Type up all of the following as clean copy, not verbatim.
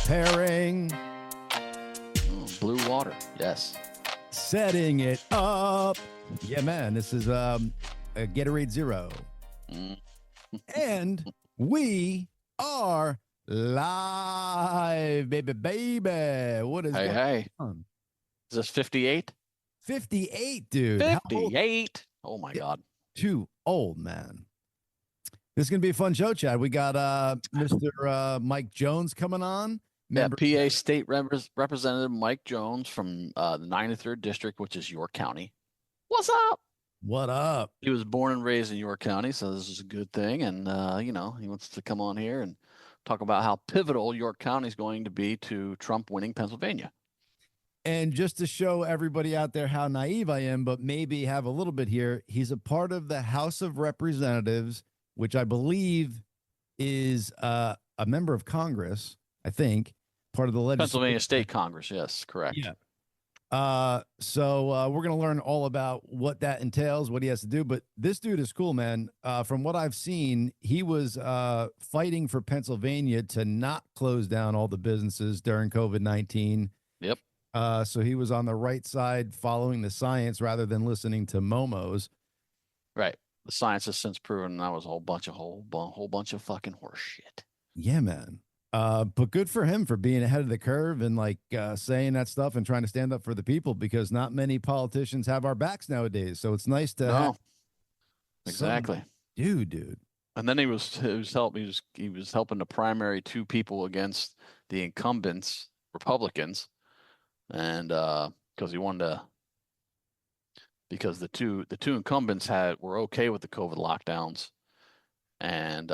Preparing. Blue water. Yes. Setting it up. Yeah, man. This is a Gatorade Zero. And we are live, baby. What is going on? Is this 58? 58, dude. 58. Oh, my God. Too old, man. This is going to be a fun show, Chad. We got Mr. Mike Jones coming on. Yeah, PA State Representative Mike Jones from the 93rd District, which is York County. What's up? What up? He was born and raised in York County, so this is a good thing. And, he wants to come on here and talk about how pivotal York County is going to be to Trump winning Pennsylvania. And just to show everybody out there how naive I am, but maybe have a little bit here, he's a part of the House of Representatives, which I believe is a member of Congress, I think, part of the legislature. Pennsylvania State Congress, yes, correct. Yeah. So we're going to learn all about what that entails, what he has to do. But this dude is cool, man. From what I've seen, he was fighting for Pennsylvania to not close down all the businesses during COVID-19. Yep. So he was on the right side following the science rather than listening to momos. Right. The science has since proven that was a whole bunch of fucking horse shit. Yeah, man. But good for him for being ahead of the curve and like saying that stuff and trying to stand up for the people, because not many politicians have our backs nowadays. So it's nice to have exactly. Dude. And then he was helping to primary two people against the incumbents, Republicans, and because he wanted to. Because the two incumbents were okay with the COVID lockdowns, and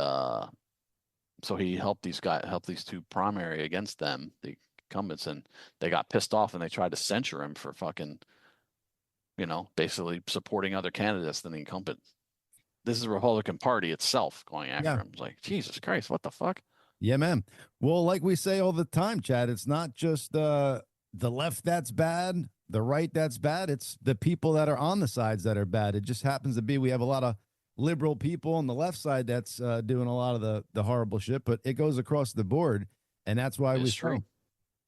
so he helped these two primary against them, the incumbents, and they got pissed off and they tried to censure him for fucking, basically supporting other candidates than the incumbent. This is the Republican Party itself going after him. It's like, Jesus Christ, what the fuck? Yeah, man. Well, like we say all the time, Chad, it's not just the left that's bad, the right that's bad. It's the people that are on the sides that are bad. It just happens to be we have a lot of liberal people on the left side that's doing a lot of the horrible shit, but it goes across the board. And that's why we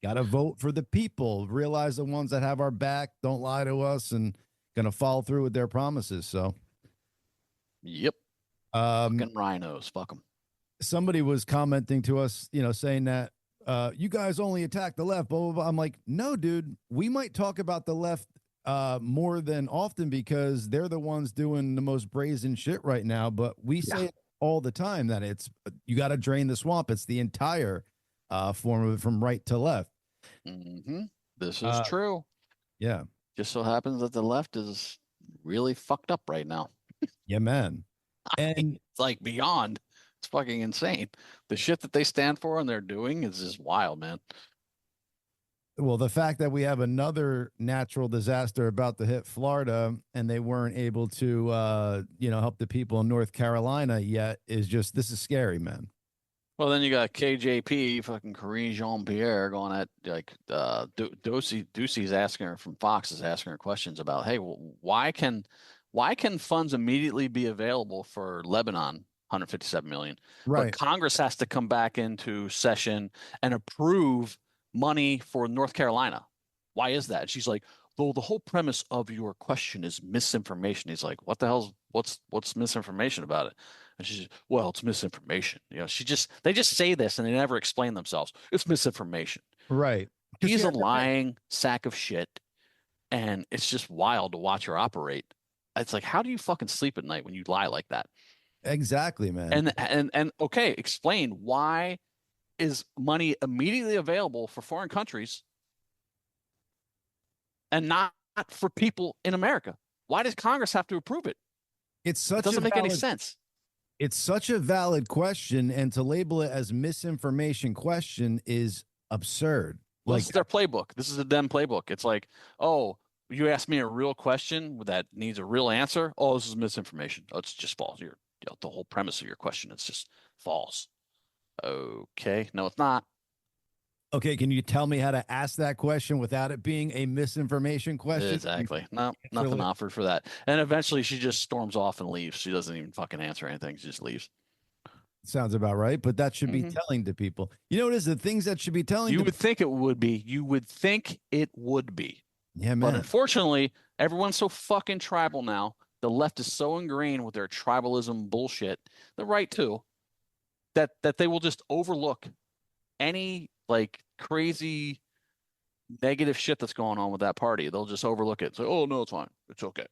got to vote for the people, realize the ones that have our back, don't lie to us, and going to follow through with their promises. So, yep. Fucking rhinos. Fuck them. Somebody was commenting to us, saying that you guys only attack the left, blah, blah, blah. I'm like, no, dude, we might talk about the left more than often because they're the ones doing the most brazen shit right now. But we say it all the time that you got to drain the swamp. It's the entire form of it from right to left. Mm-hmm. This is true. Yeah. Just so happens that the left is really fucked up right now. Yeah, man. And it's like beyond. It's fucking insane. The shit that they stand for and they're doing is just wild, man. Well, the fact that we have another natural disaster about to hit Florida and they weren't able to, help the people in North Carolina yet this is scary, man. Well, then you got KJP, fucking Karine Jean-Pierre, going at like Ducey's asking her from Fox is asking her questions about, hey, why can funds immediately be available for Lebanon? 157 million. Right. But Congress has to come back into session and approve money for North Carolina. Why is that? And she's like, well, the whole premise of your question is misinformation. He's like, what the hell's what's misinformation about it? And she's, well, it's misinformation. They just say this and they never explain themselves. It's misinformation. Right. He's a lying sack of shit. And it's just wild to watch her operate. It's like, how do you fucking sleep at night when you lie like that? Exactly, man. And okay, explain why is money immediately available for foreign countries and not for people in America? Why does Congress have to approve it? It doesn't make any sense. It's such a valid question, and to label it as misinformation question is absurd. Well, this is their playbook. This is a dem playbook. It's like, oh, you asked me a real question that needs a real answer. Oh, this is misinformation. Oh, it's just false. The whole premise of your question, it's just false. Okay. No, it's not. Okay, can you tell me how to ask that question without it being a misinformation question? Exactly. No, nothing offered for that. And eventually she just storms off and leaves. She doesn't even fucking answer anything. She just leaves. Sounds about right, but that should be telling to people. You know what is the things that should be telling You to would think it would be. You would think it would be. Yeah, But man. unfortunately, everyone's so fucking tribal now. The left is so ingrained with their tribalism bullshit, the right too, that they will just overlook any like crazy negative shit that's going on with that party. They'll just overlook it. Say, "Oh no, it's fine. It's okay."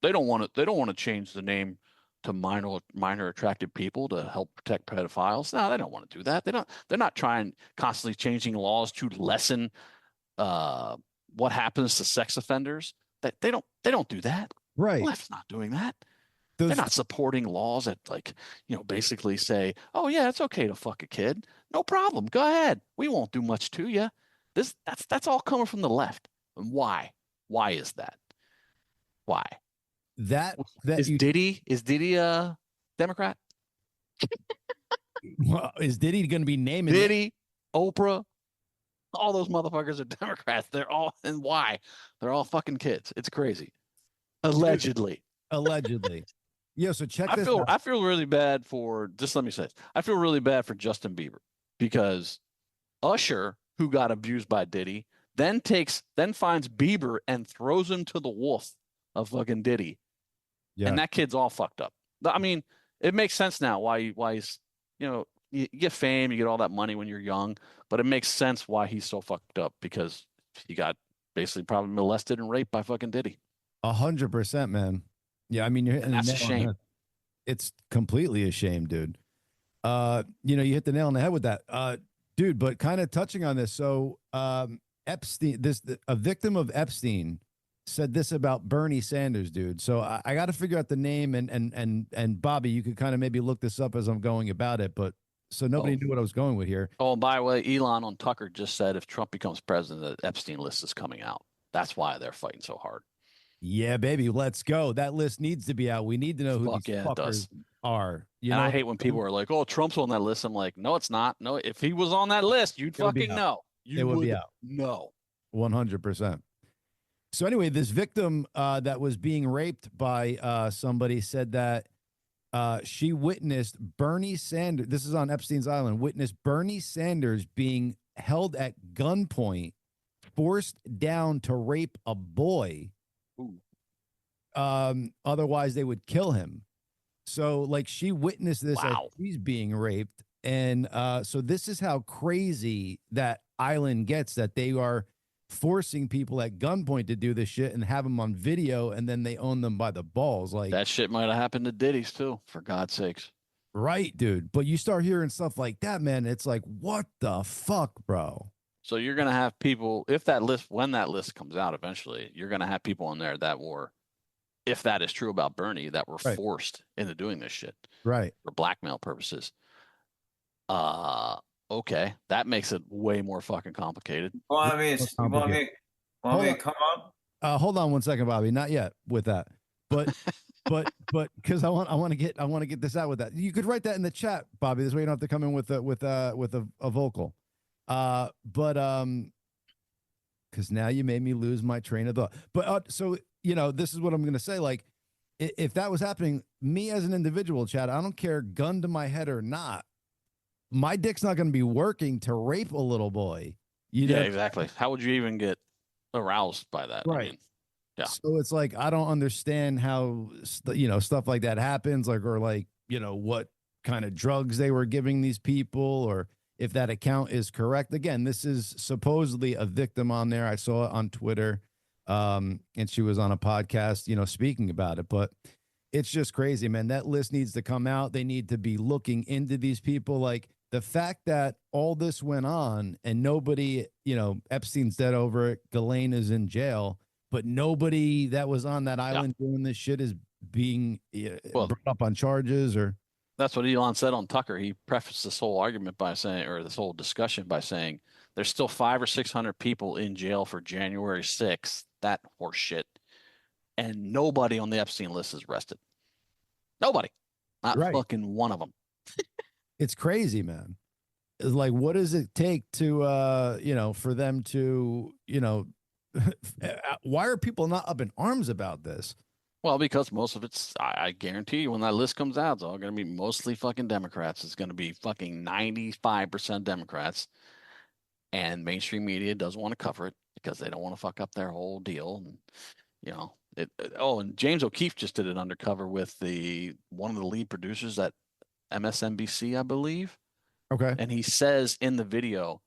They don't want it. They don't want to change the name to minor attractive people to help protect pedophiles. No, they don't want to do that. They don't. They're not trying constantly changing laws to lessen what happens to sex offenders. That they don't do that. Right. The left's not doing that. Those, They're not supporting laws that basically say, "Oh yeah, it's okay to fuck a kid. No problem. Go ahead. We won't do much to you." That's all coming from the left. And why? Why is that? Why? that Is Diddy a Democrat? well, is Diddy going to be naming Diddy, Oprah, all those motherfuckers are Democrats. They're all, and why? They're all fucking kids. It's crazy. Allegedly. Allegedly. Yeah, so check this out. I feel really bad for, just let me say this. I feel really bad for Justin Bieber because Usher, who got abused by Diddy, then finds Bieber and throws him to the wolf of fucking Diddy. Yeah. And that kid's all fucked up. I mean, it makes sense now why he's, you get fame, you get all that money when you're young, but it makes sense why he's so fucked up because he got basically probably molested and raped by fucking Diddy. 100%, man. Yeah, I mean, you're hitting that's a shame. It's completely a shame, dude. You hit the nail on the head with that, dude. But kind of touching on this, so Epstein, a victim of Epstein, said this about Bernie Sanders, dude. So I got to figure out the name, and Bobby, you could kind of maybe look this up as I'm going about it, but so nobody knew what I was going with here. Oh, and by the way, Elon on Tucker just said if Trump becomes president, the Epstein list is coming out. That's why they're fighting so hard. Yeah, baby, let's go. That list needs to be out. We need to know who these fuckers are. I hate when people are like, "Oh, Trump's on that list." I'm like, "No, it's not. No, if he was on that list, you'd fucking know. You would be out. No, 100%." So anyway, this victim that was being raped by somebody said that she witnessed Bernie Sanders. This is on Epstein's Island. Witnessed Bernie Sanders being held at gunpoint, forced down to rape a boy. Otherwise they would kill him. So like she witnessed this as she's being raped. And so this is how crazy that island gets, that they are forcing people at gunpoint to do this shit and have them on video, and then they own them by the balls. Like that shit might have happened to Diddy's too, for God's sakes. Right, dude. But you start hearing stuff like that, man. It's like, what the fuck, bro? So you're going to have people, when that list comes out eventually, you're going to have people in there that were, if that is true about Bernie, that were forced into doing this shit. Right. For blackmail purposes. Okay. That makes it way more fucking complicated. You want me to come on? Hold on one second, Bobby. Not yet with that. But because I want to get this out with that. You could write that in the chat, Bobby. This way you don't have to come in with a vocal. Because now you made me lose my train of thought. But so this is what I'm gonna say. Like, if that was happening, me as an individual, Chad, I don't care, gun to my head or not, my dick's not gonna be working to rape a little boy. Yeah, exactly. How would you even get aroused by that? Right. I mean, yeah. So it's like I don't understand how stuff like that happens. Like, or like what kind of drugs they were giving these people, or if that account is correct. Again, this is supposedly a victim on there. I saw it on Twitter, and she was on a podcast, speaking about it. But it's just crazy, man. That list needs to come out. They need to be looking into these people. Like the fact that all this went on and nobody, Epstein's dead over it. Ghislaine is in jail, but nobody that was on that island doing this shit is being brought up on charges or. That's what Elon said on Tucker. He prefaced this whole argument by saying, or this whole discussion by saying, there's still 500 or 600 people in jail for January 6th. That horse shit. And nobody on the Epstein list is arrested. Nobody. Not fucking one of them. It's crazy, man. It's like, what does it take to, for them to, why are people not up in arms about this? Well, because most of it's, I guarantee you, when that list comes out, it's all going to be mostly fucking Democrats. It's going to be fucking 95% Democrats, and mainstream media doesn't want to cover it because they don't want to fuck up their whole deal. And oh, and James O'Keefe just did it undercover with one of the lead producers at MSNBC, I believe. Okay. And he says in the video,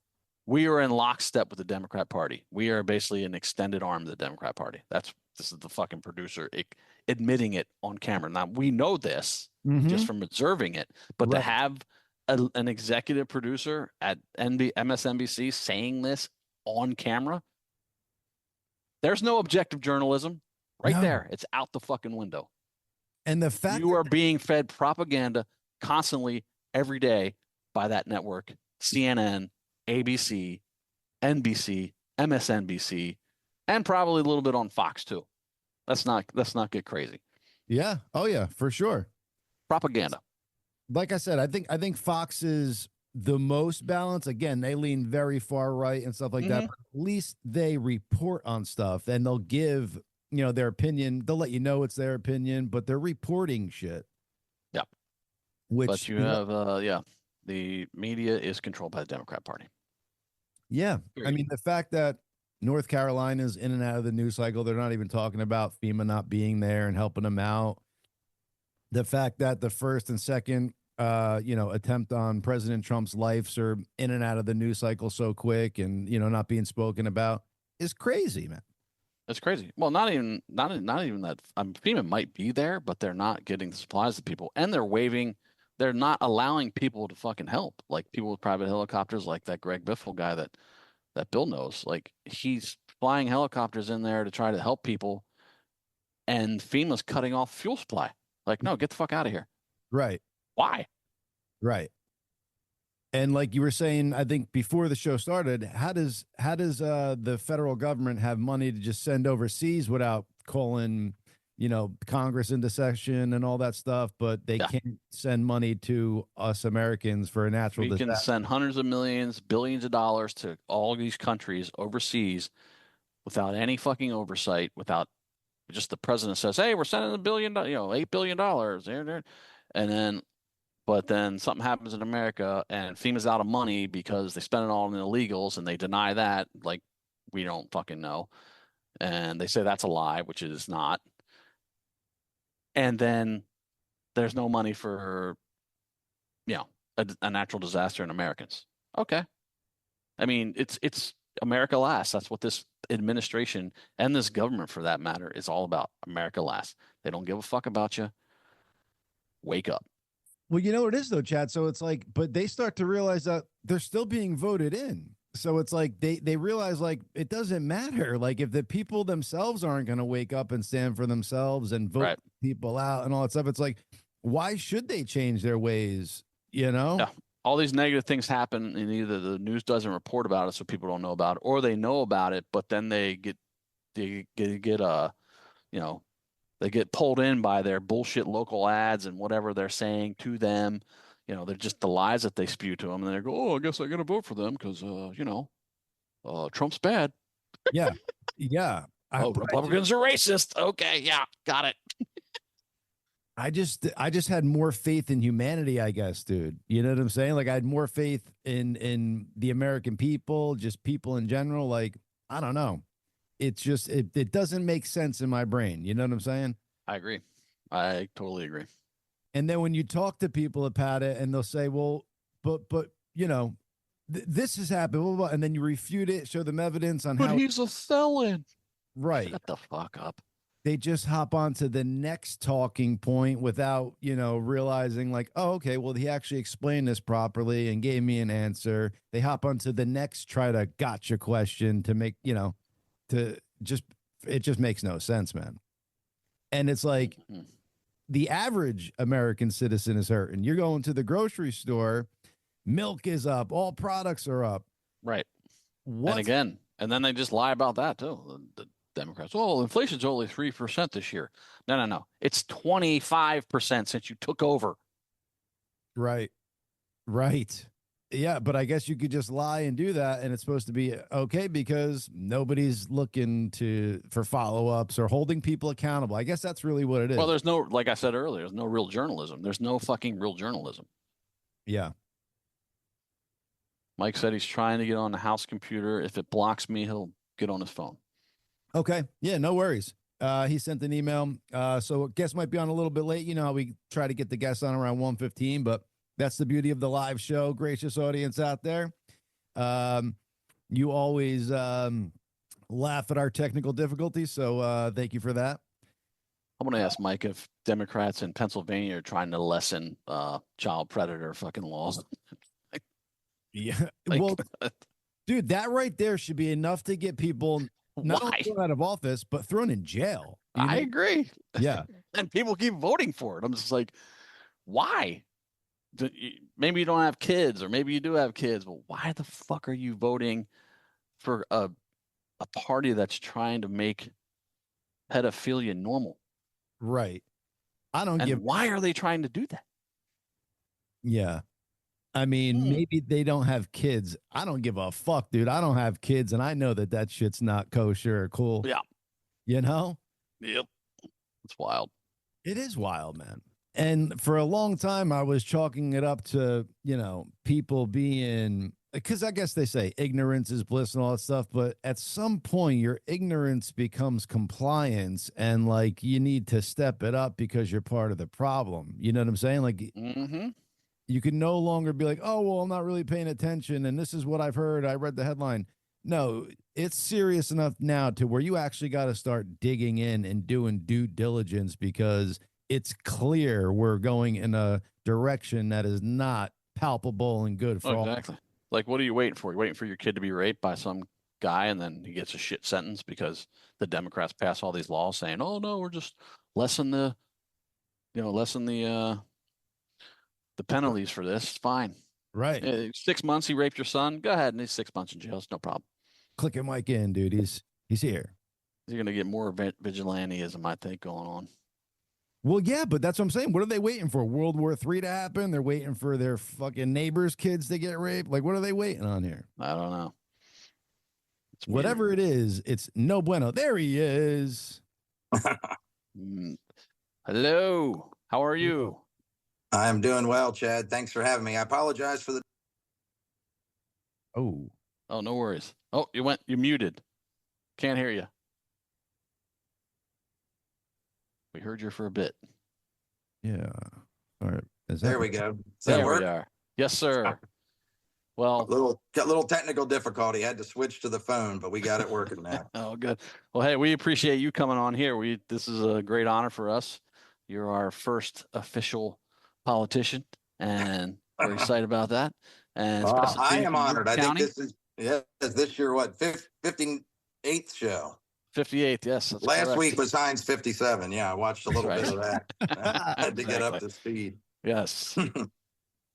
we are in lockstep with the Democrat Party. We are basically an extended arm of the Democrat Party. This is the fucking producer admitting it on camera. Now we know this just from observing it, but to Right. have an executive producer at MSNBC saying this on camera, there's no objective journalism right No. there. It's out the fucking window. And the fact You are being fed propaganda constantly every day by that network, CNN, ABC, NBC, MSNBC, and probably a little bit on Fox too. Let's not get crazy. Yeah. Oh yeah, for sure. Propaganda. Like I said, I think Fox is the most balanced. Again, they lean very far right and stuff like that. But at least they report on stuff and they'll give, their opinion. They'll let you know it's their opinion, but they're reporting shit. Yeah. Which but you have the media is controlled by the Democrat Party. Yeah. I mean, the fact that North Carolina's in and out of the news cycle, they're not even talking about FEMA not being there and helping them out. The fact that the first and second attempt on President Trump's lives are in and out of the news cycle so quick and, not being spoken about is crazy, man. It's crazy. Well, not even that. FEMA might be there, but they're not getting the supplies to people, and they're not allowing people to fucking help, like people with private helicopters, like that Greg Biffle guy that Bill knows. Like, he's flying helicopters in there to try to help people, and FEMA's cutting off fuel supply. Like, no, get the fuck out of here. Right. Why? Right. And like you were saying, I think before the show started, how does the federal government have money to just send overseas without calling, Congress into session and all that stuff, but they can't send money to us Americans for a natural disaster? We can send hundreds of millions, billions of dollars to all these countries overseas without any fucking oversight, without just the president says, hey, we're sending $1 billion, $8 billion. But then something happens in America and FEMA's out of money because they spend it all on illegals, and they deny that. Like, we don't fucking know. And they say that's a lie, which it is not. And then there's no money for, a natural disaster in Americans. Okay. I mean, it's America last. That's what this administration and this government, for that matter, is all about. America last. They don't give a fuck about you. Wake up. Well, you know what it is though, Chad. So it's like, but they start to realize that they're still being voted in. So it's like they realize, like, it doesn't matter. Like, if the people themselves aren't going to wake up and stand for themselves and vote people out and all that stuff, it's like, why should they change their ways? Yeah. All these negative things happen, and either the news doesn't report about it, so people don't know about it, or they know about it, but then they get pulled in by their bullshit local ads and whatever they're saying to them. They're just the lies that they spew to them, and they go, oh, I guess I got to vote for them because, Trump's bad. Yeah. Yeah. Republicans are racist. Okay. Yeah. Got it. I just had more faith in humanity, I guess, dude. You know what I'm saying? Like, I had more faith in the American people, just people in general. Like, I don't know. It's just, it doesn't make sense in my brain. You know what I'm saying? I agree. I totally agree. And then when you talk to people about it and they'll say, well, but this has happened, blah, blah, blah, and then you refute it, show them evidence on how. But he's a felon. Right. Shut the fuck up. They just hop on to the next talking point without, realizing, like, oh, okay, well, he actually explained this properly and gave me an answer. They hop on to the next try to gotcha question to make, it just makes no sense, man. And it's like the average American citizen is hurting. You're going to the grocery store, milk is up, all products are up. Right. And then they just lie about that too. The Democrats, inflation's only 3% this year. No. It's 25% since you took over. Right. Yeah, but I guess you could just lie and do that, and it's supposed to be okay because nobody's looking for follow-ups or holding people accountable. I guess that's really what it Well, is. there's no, like I said earlier, there's no real journalism. There's no fucking real journalism. Yeah. Mike said he's trying to get on the house computer. If it blocks me, he'll get on his phone. Okay. Yeah, no worries. He sent an email. So guest might be on a little bit late. You know how we try to get the guests on around 1:15, but that's the beauty of the live show. Gracious audience out there. You always laugh at our technical difficulties, so thank you for that. I'm going to ask Mike if Democrats in Pennsylvania are trying to lessen child predator fucking laws. Yeah. Like, Well, dude, that right there should be enough to get people not only thrown out of office, but thrown in jail. I agree. Yeah. And people keep voting for it. I'm just like, why? Maybe you don't have kids, or maybe you do have kids, but why the fuck are you voting for a party that's trying to make pedophilia normal? Right. I don't And why are they trying to do that? Yeah. I mean, maybe they don't have kids. I don't give a fuck, dude. I don't have kids, and I know that shit's not kosher or cool. Yeah. You know? Yep. It's wild. It is wild, man. And for a long time, I was chalking it up to, people being, because I guess they say ignorance is bliss and all that stuff. But at some point, your ignorance becomes compliance, and like you need to step it up because you're part of the problem. You know what I'm saying? Like, you can no longer be like, oh, well, I'm not really paying attention, and this is what I've heard. I read the headline. No, it's serious enough now to where you actually got to start digging in and doing due diligence, because it's clear we're going in a direction that is not palpable and good for all. Exactly. Like, what are you waiting for? You're waiting for your kid to be raped by some guy, and then he gets a shit sentence because the Democrats pass all these laws saying, oh, no, we're just lessen the penalties for this. It's fine. Right. 6 months, he raped your son. Go ahead, and he's 6 months in jail. It's no problem. Clicking Mike in, dude. He's here. You're going to get more vigilantism, I think, going on. Well, yeah, but that's what I'm saying. What are they waiting for? World War III to happen? They're waiting for their fucking neighbors' kids to get raped? Like, what are they waiting on here? I don't know. Whatever it is, it's no bueno. There he is. Hello. How are you? I'm doing well, Chad. Thanks for having me. I apologize for the. Oh, no worries. Oh, you muted. Can't hear you. We heard you for a bit. Yeah. All right. There we go. There we are. Yes, sir. Well, got a little technical difficulty. Had to switch to the phone, but we got it working now. Oh, good. Well, hey, we appreciate you coming on here. This is a great honor for us. You're our first official politician, and we're excited about that. And I am honored. I think this is your 58th show. 58th, yes. Last week was Heinz 57. Yeah, I watched a little bit of that. I had to get up to speed. Yes.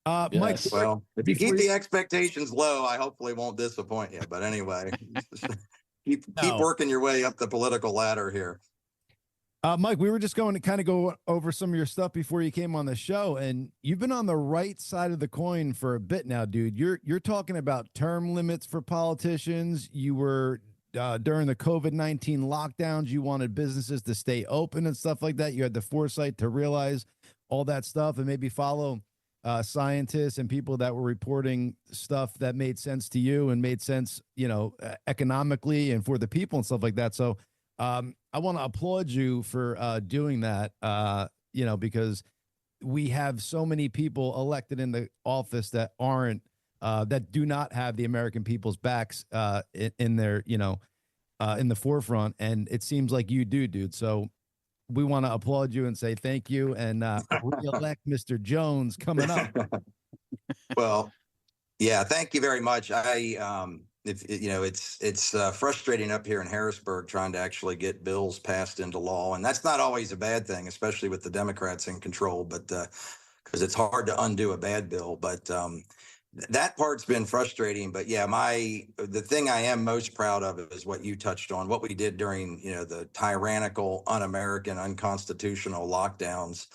Mike, well, if you keep the expectations low, I hopefully won't disappoint you. But anyway, keep working your way up the political ladder here. Mike, we were just going to kind of go over some of your stuff before you came on the show, and you've been on the right side of the coin for a bit now, dude. You're talking about term limits for politicians. You were during the COVID-19 lockdowns, you wanted businesses to stay open and stuff like that. You had the foresight to realize all that stuff and maybe follow scientists and people that were reporting stuff that made sense to you and made sense, economically and for the people and stuff like that. So I want to applaud you for doing that, because we have so many people elected in the office that aren't, that do not have the American people's backs in their, in the forefront. And it seems like you do, dude. So we want to applaud you and say thank you, and re-elect Mr. Jones coming up. Well, yeah, thank you very much. It's frustrating up here in Harrisburg trying to actually get bills passed into law, and that's not always a bad thing, especially with the Democrats in control. But because it's hard to undo a bad bill, but that part's been frustrating. But yeah, the thing I am most proud of is what you touched on, what we did during the tyrannical, un-American, unconstitutional lockdowns.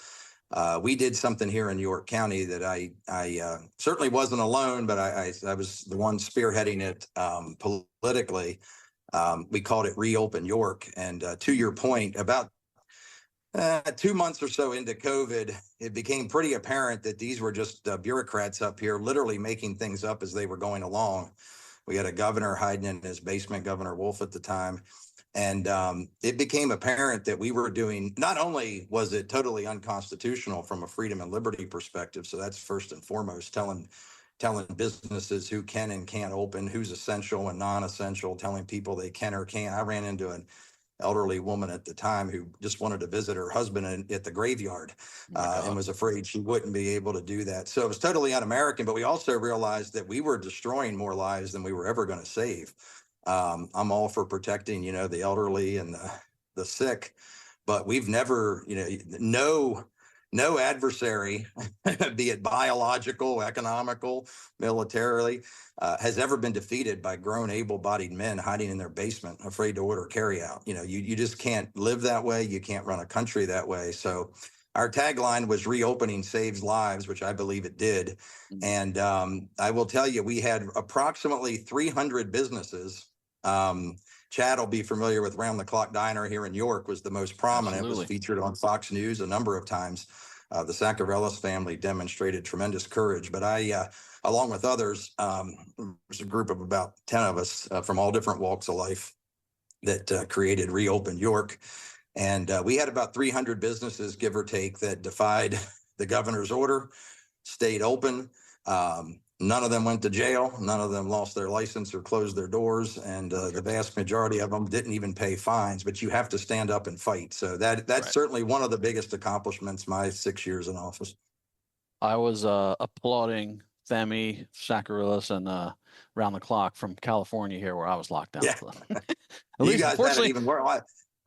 We did something here in York County that I certainly wasn't alone, but I was the one spearheading it politically. We called it Reopen York. And to your point, about 2 months or so into COVID, it became pretty apparent that these were just bureaucrats up here literally making things up as they were going along. We had a governor hiding in his basement, Governor Wolf at the time. And it became apparent that we were doing, not only was it totally unconstitutional from a freedom and liberty perspective, so that's first and foremost, telling businesses who can and can't open, who's essential and non-essential, telling people they can or can't. I ran into an elderly woman at the time who just wanted to visit her husband at the graveyard and was afraid she wouldn't be able to do that. So it was totally un-American, but we also realized that we were destroying more lives than we were ever going to save. I'm all for protecting, the elderly and the sick, but we've never, no adversary, be it biological, economical, militarily, has ever been defeated by grown, able-bodied men hiding in their basement, afraid to order carryout. You just can't live that way. You can't run a country that way. So our tagline was reopening saves lives, which I believe it did. And I will tell you, we had approximately 300 businesses. Chad will be familiar with Round the Clock Diner here in York, was the most prominent. Absolutely. It was featured on Fox News a number of times. The Saccarellis family demonstrated tremendous courage, but I, along with others, there's a group of about 10 of us from all different walks of life that created Reopen York. And we had about 300 businesses, give or take, that defied the governor's order, stayed open. None of them went to jail. None of them lost their license or closed their doors. And the vast majority of them didn't even pay fines. But you have to stand up and fight. So that's right. Certainly one of the biggest accomplishments my 6 years in office. I was applauding Thami, Saccarellis, and Round the Clock from California here, where I was locked down. Yeah. At you least, guys had it even worse.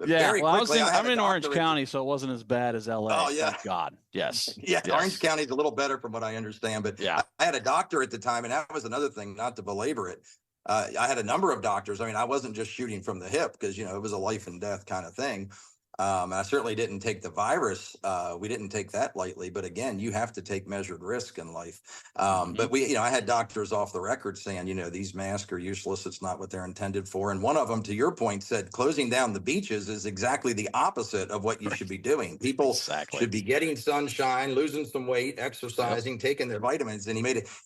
Yeah, well, I'm in Orange County, so it wasn't as bad as LA. Oh, yeah. Thank God. Yes. Yeah, yes. Orange County is a little better from what I understand. But yeah, I had a doctor at the time, and that was another thing, not to belabor it. I had a number of doctors. I mean, I wasn't just shooting from the hip because, it was a life and death kind of thing. I certainly didn't take the virus. We didn't take that lightly. But again, you have to take measured risk in life. But I had doctors off the record saying, these masks are useless. It's not what they're intended for. And one of them, to your point, said closing down the beaches is exactly the opposite of what you should be doing. People should be getting sunshine, losing some weight, exercising, taking their vitamins. And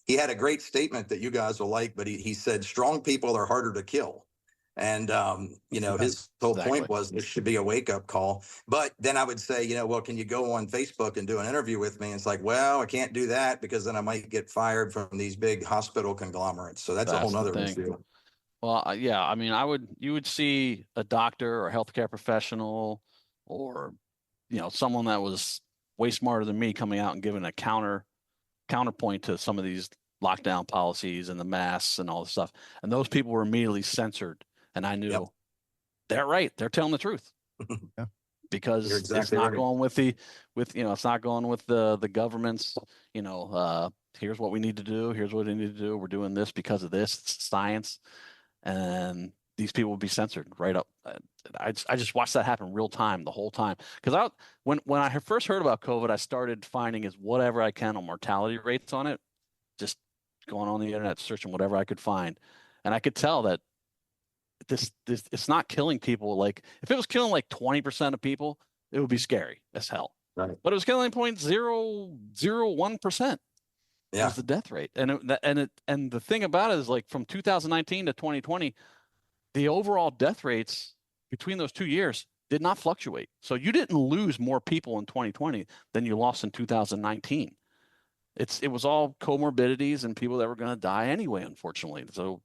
he had a great statement that you guys will like, but he said, strong people are harder to kill. And, his whole point was this should be a wake up call. But then I would say, well, can you go on Facebook and do an interview with me? And it's like, well, I can't do that because then I might get fired from these big hospital conglomerates. So that's a whole nother issue. Well, yeah, I mean, you would see a doctor or a healthcare professional or, someone that was way smarter than me coming out and giving a counterpoint to some of these lockdown policies and the masks and all this stuff. And those people were immediately censored. And I knew they're right. They're telling the truth. Yeah. Because it's not going with it's not going with the government's, here's what we need to do. Here's what we need to do. We're doing this because of this. It's science. And these people will be censored right up. I just watched that happen real time the whole time. Because when I first heard about COVID, I started finding whatever I can on mortality rates on it, just going on the internet, searching whatever I could find. And I could tell that this it's not killing people. Like if it was killing like 20% of people, it would be scary as hell. Right. But it was killing 0.001%. Yeah. Was the death rate. And the thing about it is, like, from 2019 to 2020, the overall death rates between those 2 years did not fluctuate. So you didn't lose more people in 2020 than you lost in 2019. It was all comorbidities and people that were going to die anyway, unfortunately. So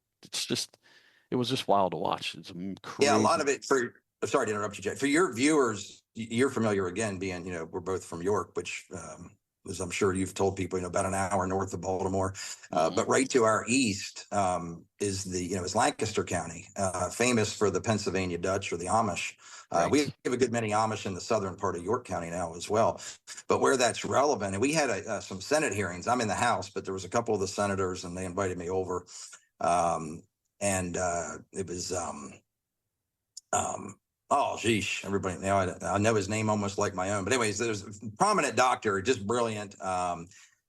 it was just wild to watch. It's crazy. Yeah, a lot of it sorry to interrupt you, Jay. For your viewers, you're familiar again, being, we're both from York, which, as I'm sure you've told people, about an hour north of Baltimore. But right to our east is Lancaster County, famous for the Pennsylvania Dutch or the Amish. Right. We have a good many Amish in the southern part of York County now as well. But where that's relevant, and we had some Senate hearings. I'm in the House, but there was a couple of the senators, and they invited me over. And it was Oh, geez, everybody now I know his name almost like my own. But anyways, there's a prominent doctor, just brilliant,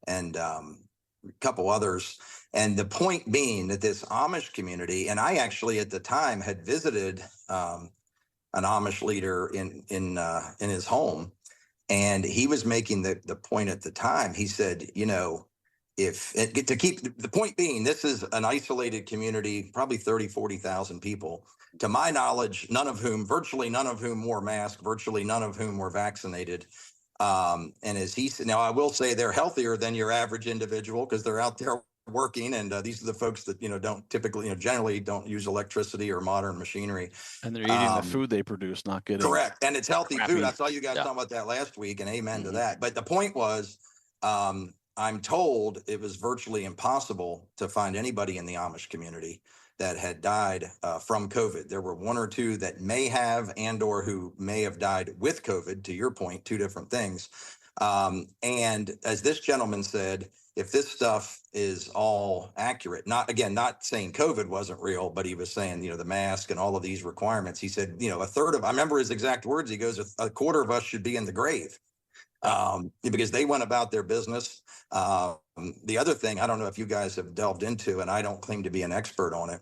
and a couple others. And the point being that this Amish community, and I actually at the time had visited an Amish leader in his home, and he was making the point at the time. He said, you know, to keep the point being, this is an isolated community, probably 30, 40,000 people. To my knowledge, virtually none of whom wore masks, virtually none of whom were vaccinated. And as he said, now I will say they're healthier than your average individual because they're out there working. And these are the folks that, don't typically, generally don't use electricity or modern machinery. And they're eating the food they produce, not getting correct. And it's healthy crappy. food. I saw you guys talking about that last week, and amen to that. But the point was, I'm told it was virtually impossible to find anybody in the Amish community that had died from COVID. There were one or two that may have or who may have died with COVID, to your point, two different things. And as this gentleman said, if this stuff is all accurate, not saying COVID wasn't real, but he was saying, the mask and all of these requirements, he said, a third of, I remember his exact words, he goes, a quarter of us should be in the grave. Because they went about their business. The other thing, I don't know if you guys have delved into, and I don't claim to be an expert on it,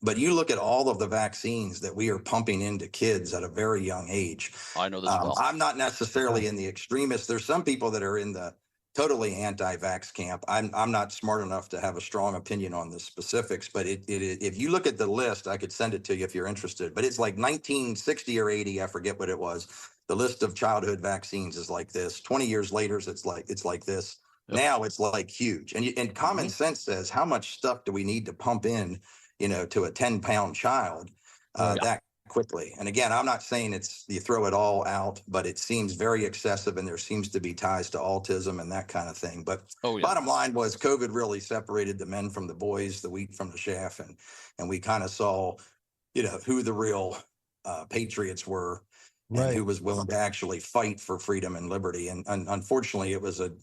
but you look at all of the vaccines that we are pumping into kids at a very young age. I know this well. I'm not necessarily in the extremists. There's some people that are in the totally anti-vax camp. I'm not smart enough to have a strong opinion on the specifics, but if you look at the list, I could send it to you if you're interested, but it's like 1960 or 80, I forget what it was. The list of childhood vaccines is like this. 20 years later, it's like this. Yep. Now it's like huge. And common sense says, how much stuff do we need to pump in, to a 10-pound child that quickly? And again, I'm not saying you throw it all out, but it seems very excessive, and there seems to be ties to autism and that kind of thing. But bottom line was, COVID really separated the men from the boys, the wheat from the chaff, and we kind of saw, who the real patriots were. Right. And who was willing to actually fight for freedom and liberty. And unfortunately, it was a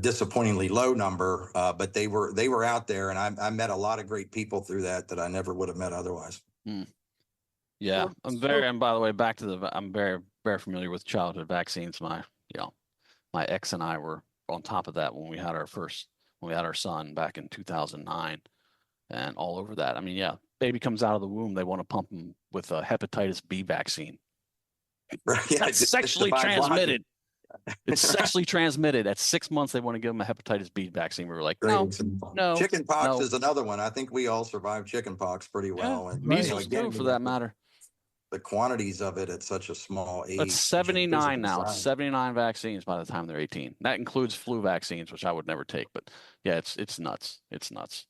disappointingly low number, but they were out there, and I met a lot of great people through that I never would have met otherwise. Yeah, and by the way, back to I'm very, very familiar with childhood vaccines. My ex and I were on top of that when we had our son back in 2009, and all over that. I mean, baby comes out of the womb, they want to pump him with a hepatitis B vaccine. That's sexually transmitted. It's sexually transmitted. At 6 months, they want to give them a hepatitis B vaccine. We were like, no. Chicken pox is another one. I think we all survived chicken pox pretty well. And measles too, for that matter. The quantities of it at such a small age. It's 79 now. It's 79 vaccines by the time they're 18. That includes flu vaccines, which I would never take. But yeah, it's nuts. It's nuts.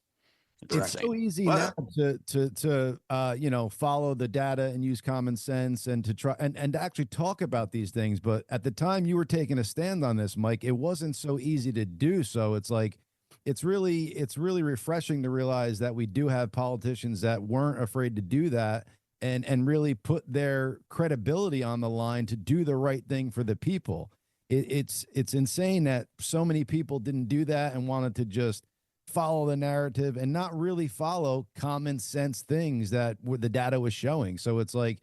It's so easy now to follow the data and use common sense and to try and to actually talk about these things. But at the time you were taking a stand on this, Mike, it wasn't so easy to do. So it's like, it's really refreshing to realize that we do have politicians that weren't afraid to do that and really put their credibility on the line to do the right thing for the people. It's insane that so many people didn't do that and wanted to just follow the narrative and not really follow common sense things that the data was showing. So it's like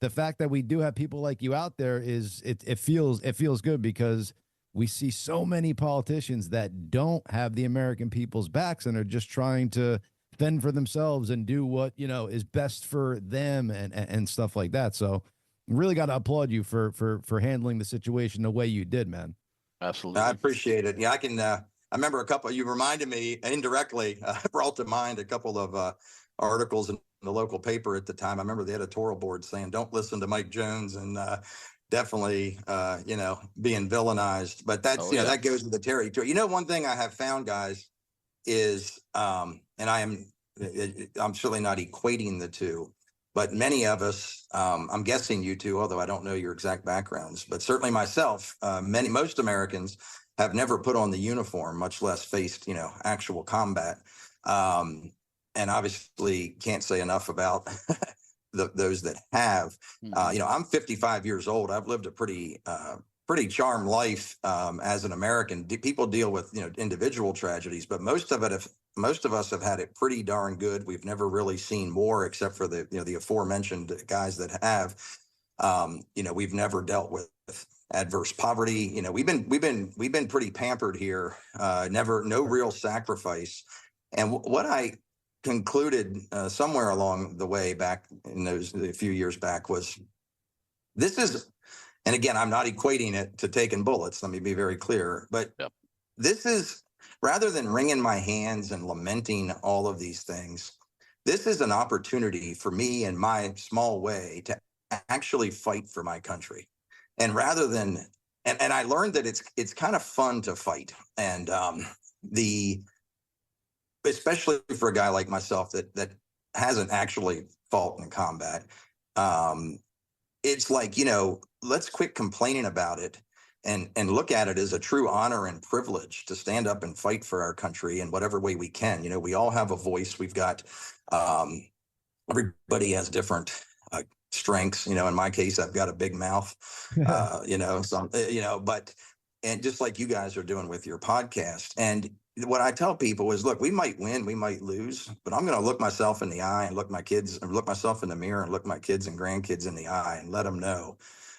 the fact that we do have people like you out there it feels good, because we see so many politicians that don't have the American people's backs and are just trying to fend for themselves and do what, is best for them and stuff like that. So really got to applaud you for handling the situation the way you did, man. Absolutely. I appreciate it. Yeah, I remember you reminded me indirectly, brought to mind a couple of articles in the local paper at the time. I remember the editorial board saying, don't listen to Mike Jones, and definitely, being villainized. But that's, that goes with the territory. One thing I have found, guys, is, and I'm certainly not equating the two, but many of us, I'm guessing you two, although I don't know your exact backgrounds, but certainly myself, most Americans have never put on the uniform, much less faced, actual combat. And obviously can't say enough about those that have. I'm 55 years old. I've lived a pretty charmed life as an American. People deal with, individual tragedies, but most of it most of us have had it pretty darn good. We've never really seen more, except for the aforementioned guys that have. We've never dealt with adverse poverty. We've been pretty pampered here. No real sacrifice. And what I concluded somewhere along the way back in a few years back was this is, and again, I'm not equating it to taking bullets. Let me be very clear, but Yep. This is, rather than wringing my hands and lamenting all of these things, this is an opportunity for me in my small way to actually fight for my country. And rather than, and I learned that it's kind of fun to fight. And especially for a guy like myself that hasn't actually fought in combat, it's like, let's quit complaining about it and look at it as a true honor and privilege to stand up and fight for our country in whatever way we can. We all have a voice. We've got, everybody has different strengths. In my case, I've got a big mouth, and just like you guys are doing with your podcast. And what I tell people is, look, we might win, we might lose, but I'm going to look myself in the eye and look myself in the mirror and look my kids and grandkids in the eye and let them know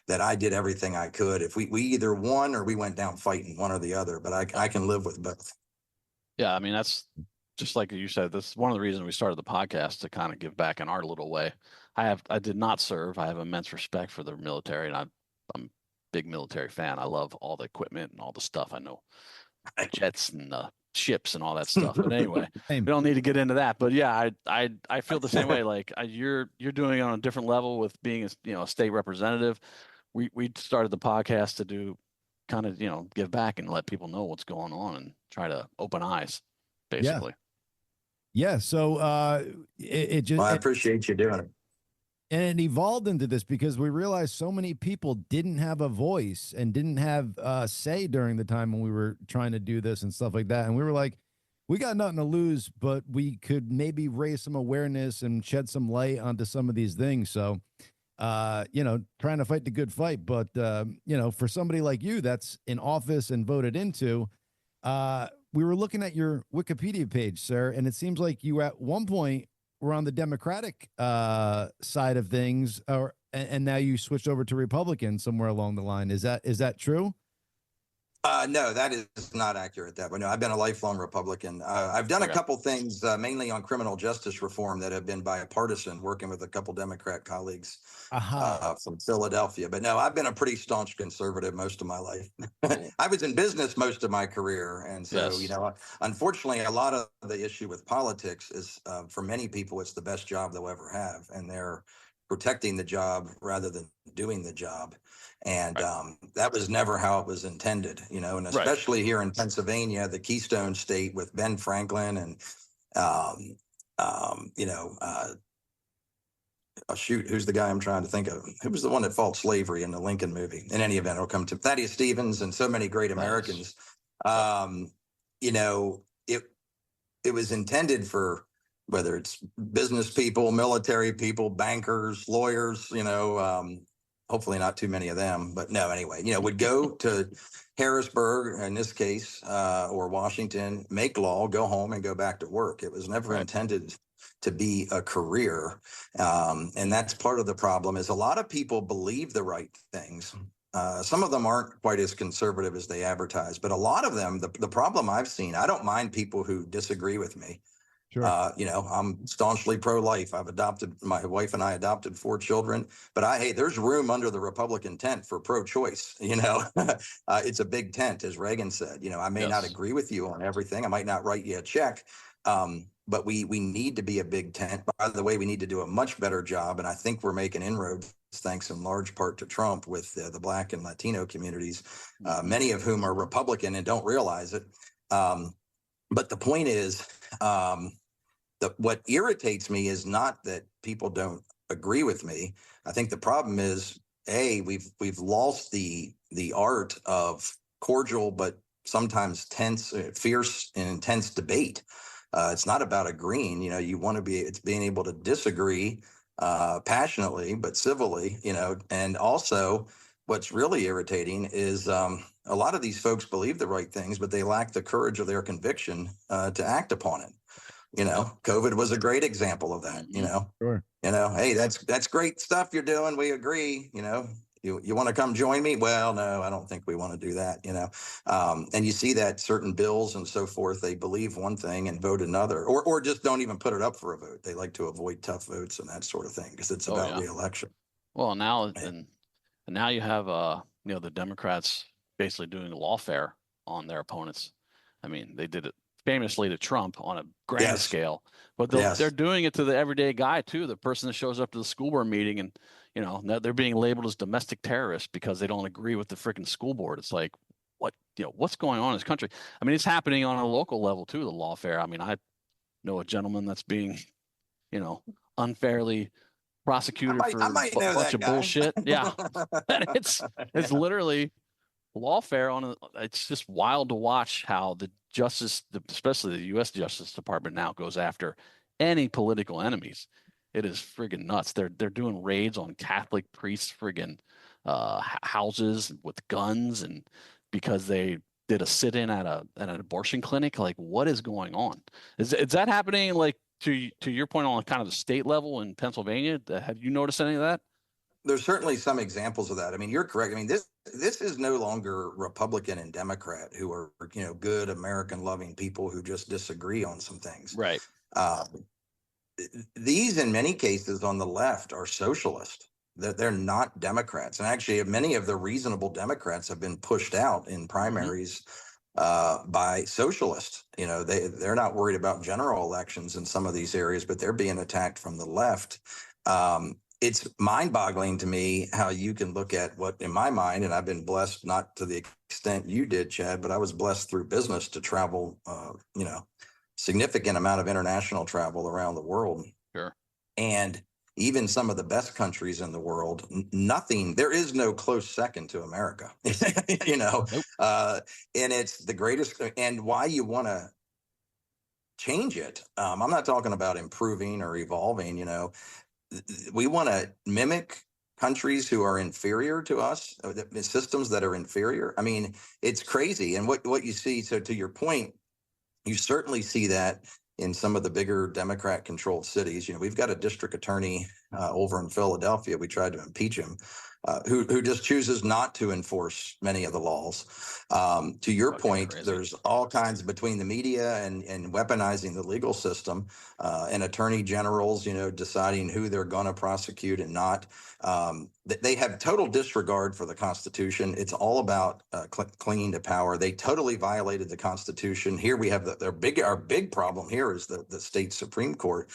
that I did everything I could. If we either won or we went down fighting, one or the other, but I can live with both. Yeah. I mean, that's just like you said, that's one of the reasons we started the podcast, to kind of give back in our little way. I did not serve. I have immense respect for the military, and I'm a big military fan. I love all the equipment and all the stuff. I know jets and ships and all that stuff. But anyway, we don't need to get into that. But yeah, I feel the same way. Like you're doing it on a different level with being a state representative. We started the podcast to do kind of, give back and let people know what's going on and try to open eyes, basically. Yeah. So it just, well, I appreciate you doing it. And it evolved into this because we realized so many people didn't have a voice and didn't have say during the time when we were trying to do this and stuff like that. And we were like, we got nothing to lose, but we could maybe raise some awareness and shed some light onto some of these things. So, trying to fight the good fight. But, for somebody like you that's in office and voted into, we were looking at your Wikipedia page, sir, and it seems like you at one point were on the Democratic side of things, and now you switched over to Republican somewhere along the line. Is that true? No, that is not accurate. That way, no, I've been a lifelong Republican. I've done a couple things, mainly on criminal justice reform, that have been bipartisan, working with a couple Democrat colleagues from Philadelphia. But no, I've been a pretty staunch conservative most of my life. I was in business most of my career, and so unfortunately, a lot of the issue with politics is, for many people, it's the best job they'll ever have, and they're protecting the job rather than doing the job. And that was never how it was intended, and especially here in Pennsylvania, the Keystone State with Ben Franklin and, who's the guy I'm trying to think of? Who was the one that fought slavery in the Lincoln movie? In any event, it'll come to Thaddeus Stevens and so many great Americans. It was intended for, whether it's business people, military people, bankers, lawyers, hopefully not too many of them, but no, anyway, would go to Harrisburg in this case, or Washington, make law, go home and go back to work. It was never intended to be a career. And that's part of the problem, is a lot of people believe the right things. Some of them aren't quite as conservative as they advertise, but a lot of them, the problem I've seen, I don't mind people who disagree with me. Sure. I'm staunchly pro-life. My wife and I adopted 4 children, but there's room under the Republican tent for pro-choice. It's a big tent, as Reagan said. I may not agree with you on everything. I might not write you a check, but we need to be a big tent. By the way, we need to do a much better job, and I think we're making inroads, thanks in large part to Trump, with the Black and Latino communities, many of whom are Republican and don't realize it. But the point is, what irritates me is not that people don't agree with me. I think the problem is, we've lost the art of cordial but sometimes tense, fierce, and intense debate. It's not about agreeing. You want to it's being able to disagree passionately but civilly. And also what's really irritating is a lot of these folks believe the right things, but they lack the courage of their conviction to act upon it. COVID was a great example of that. Sure. Hey, that's great stuff you're doing. We agree. You want to come join me? Well, no, I don't think we want to do that. And you see that certain bills and so forth, they believe one thing and vote another, or just don't even put it up for a vote. They like to avoid tough votes and that sort of thing because it's about reelection. Well, now and now you have the Democrats basically doing lawfare on their opponents. I mean, they did it famously to Trump on a grand scale, but they're doing it to the everyday guy too, the person that shows up to the school board meeting and they're being labeled as domestic terrorists because they don't agree with the freaking school board. It's like, what's going on in this country? I mean, it's happening on a local level too, the lawfare. I mean, I know a gentleman that's being unfairly prosecuted for a bunch of bullshit. Yeah. And it's literally lawfare it's just wild to watch how the justice, especially the U.S. Justice Department now goes after any political enemies. It is friggin' nuts. They're doing raids on Catholic priests' friggin' houses with guns, and because they did a sit-in at an abortion clinic. Like, what is going on? Is that happening? Like to your point on kind of the state level in Pennsylvania? Have you noticed any of that? There's certainly some examples of that. I mean, you're correct. I mean, this is no longer Republican and Democrat who are, good American loving people who just disagree on some things. Right. These, in many cases on the left, are socialist. They're not Democrats. And actually, many of the reasonable Democrats have been pushed out in primaries by socialists. They're not worried about general elections in some of these areas, but they're being attacked from the left. It's mind-boggling to me how you can look at what, in my mind, and I've been blessed, not to the extent you did, Chad, but I was blessed through business to travel, significant amount of international travel around the world. Sure. And even some of the best countries in the world, there is no close second to America, Nope. And it's the greatest, and why you want to change it. I'm not talking about improving or evolving, we want to mimic countries who are inferior to us, systems that are inferior. I mean, it's crazy. And what you see, so to your point, you certainly see that in some of the bigger Democrat controlled cities. We've got a district attorney over in Philadelphia. We tried to impeach him, who just chooses not to enforce many of the laws. To your point, crazy. There's all kinds between the media and weaponizing the legal system, and attorney generals, deciding who they're going to prosecute and not. They have total disregard for the Constitution. It's all about clinging to power. They totally violated the Constitution. Here we have our big problem here is the state Supreme Court.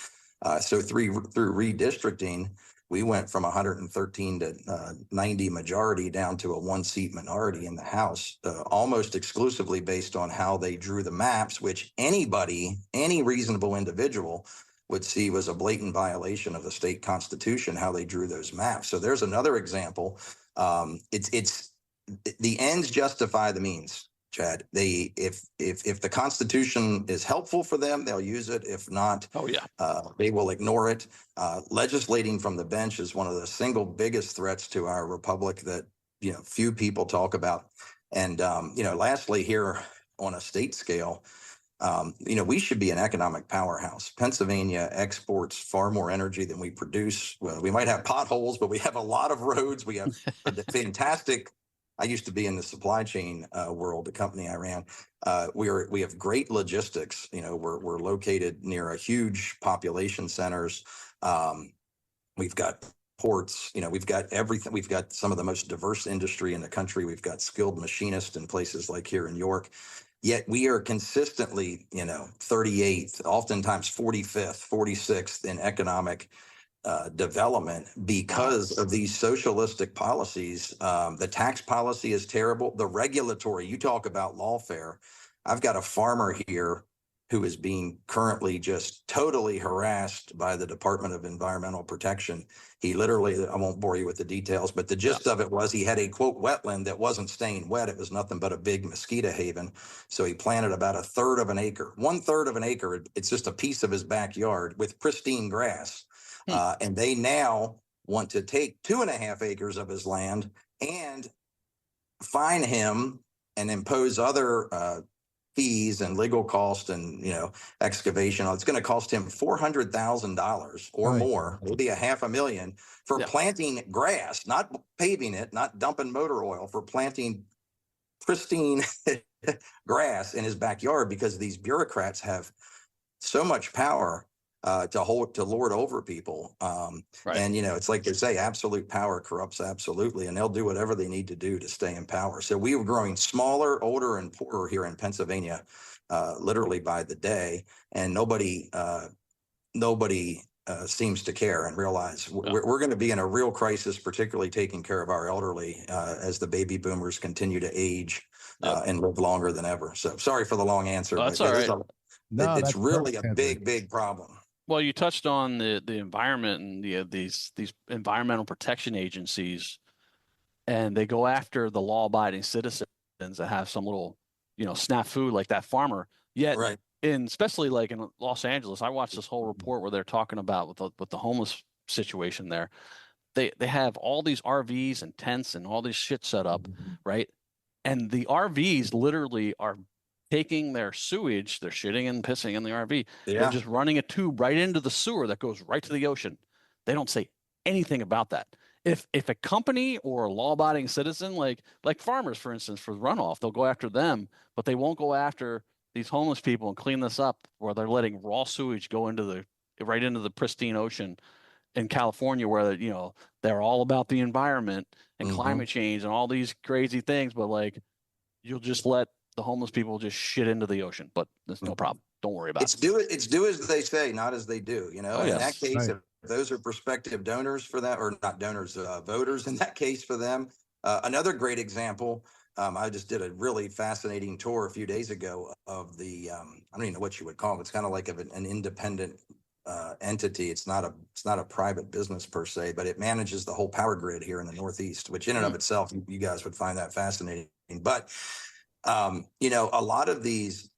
So through redistricting, we went from 113 to 90 majority down to a 1-seat minority in the House, almost exclusively based on how they drew the maps, which any reasonable individual would see was a blatant violation of the state constitution, how they drew those maps. So there's another example. It's the ends justify the means. Chad, if the Constitution is helpful for them, they'll use it. If not, they will ignore it. Legislating from the bench is one of the single biggest threats to our republic that few people talk about. And lastly, here on a state scale, we should be an economic powerhouse. Pennsylvania exports far more energy than we produce. Well, we might have potholes, but we have a lot of roads. We have fantastic. I used to be in the supply chain world, the company I ran. We have great logistics. We're located near a huge population centers. We've got ports. We've got everything. We've got some of the most diverse industry in the country. We've got skilled machinists in places like here in York. Yet we are consistently, 38th, oftentimes 45th, 46th in economic development because of these socialistic policies. The tax policy is terrible. The regulatory, you talk about lawfare. I've got a farmer here who is being currently just totally harassed by the Department of Environmental Protection. He literally, I won't bore you with the details, but the gist of it was he had a quote wetland that wasn't staying wet. It was nothing but a big mosquito haven. So he planted about 1/3 of an acre, 1/3 of an acre. It's just a piece of his backyard with pristine grass. And they now want to take 2.5 acres of his land and fine him and impose other fees and legal cost and, excavation. It's going to cost him $400,000 or more, maybe $500,000 for planting grass, not paving it, not dumping motor oil, for planting pristine grass in his backyard, because these bureaucrats have so much power to lord over people. And, it's like they say, absolute power corrupts absolutely, and they'll do whatever they need to do to stay in power. So we were growing smaller, older, and poorer here in Pennsylvania, literally by the day. And nobody seems to care and realize we're going to be in a real crisis, particularly taking care of our elderly as the baby boomers continue to age and live longer than ever. So sorry for the long answer. Oh, that's all right. It's really a big problem. Well, you touched on the environment and these environmental protection agencies, and they go after the law-abiding citizens that have some little, snafu like that farmer. Yet, especially like in Los Angeles, I watched this whole report where they're talking about with the homeless situation there. They have all these RVs and tents and all this shit set up, right? And the RVs literally are taking their sewage, they're shitting and pissing in the RV. They're just running a tube right into the sewer that goes right to the ocean. They don't say anything about that. If a company or a law-abiding citizen, like farmers, for instance, for runoff, they'll go after them, but they won't go after these homeless people and clean this up, where they're letting raw sewage go right into the pristine ocean in California, where they're all about the environment and climate change and all these crazy things, but like you'll just let the homeless people just shit into the ocean, but there's no problem. Don't worry about it. It's do as they say, not as they do. In that case, if those are prospective donors for that, or not donors, voters in that case for them. Another great example. I just did a really fascinating tour a few days ago of the, I don't even know what you would call it. It's kind of like an independent entity. It's not a private business per se, but it manages the whole power grid here in the Northeast, which in and of itself, you guys would find that fascinating. But, a lot of these,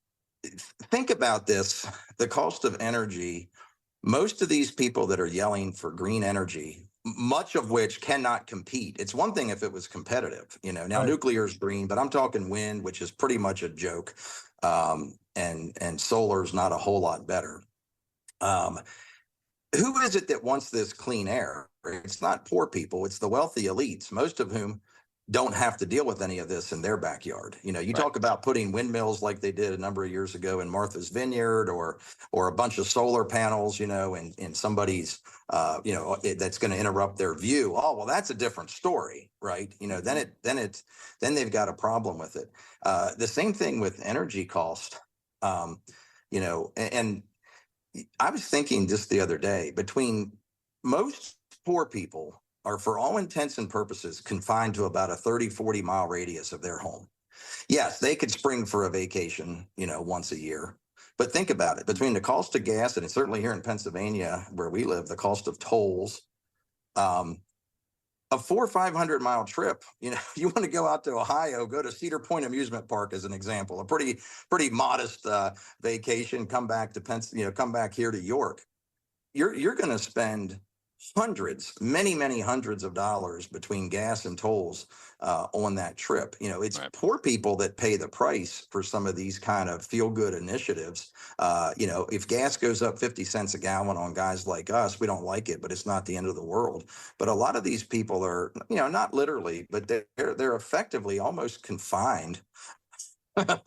think about this, the cost of energy, most of these people that are yelling for green energy, much of which cannot compete. It's one thing if it was competitive, now nuclear is green, but I'm talking wind, which is pretty much a joke. And solar is not a whole lot better. Who is it that wants this clean air? It's not poor people. It's the wealthy elites, most of whom don't have to deal with any of this in their backyard. You talk about putting windmills like they did a number of years ago in Martha's Vineyard, or a bunch of solar panels, in somebody's, that's going to interrupt their view. Oh, well, that's a different story, right? Then they've got a problem with it. The same thing with energy cost, and I was thinking just the other day, between most poor people are, for all intents and purposes, confined to about a 30-40 mile radius of their home. Yes, they could spring for a vacation, once a year. But think about it. Between the cost of gas, and certainly here in Pennsylvania where we live, the cost of tolls, a 400 or 500 mile trip, you want to go out to Ohio, go to Cedar Point Amusement Park as an example, a pretty modest vacation, come back to come back here to York. You're going to spend many hundreds of dollars between gas and tolls on that trip. It's poor people that pay the price for some of these kind of feel-good initiatives. If gas goes up 50 cents a gallon on guys like us, we don't like it, but it's not the end of the world. But a lot of these people are, not literally, but they're effectively almost confined to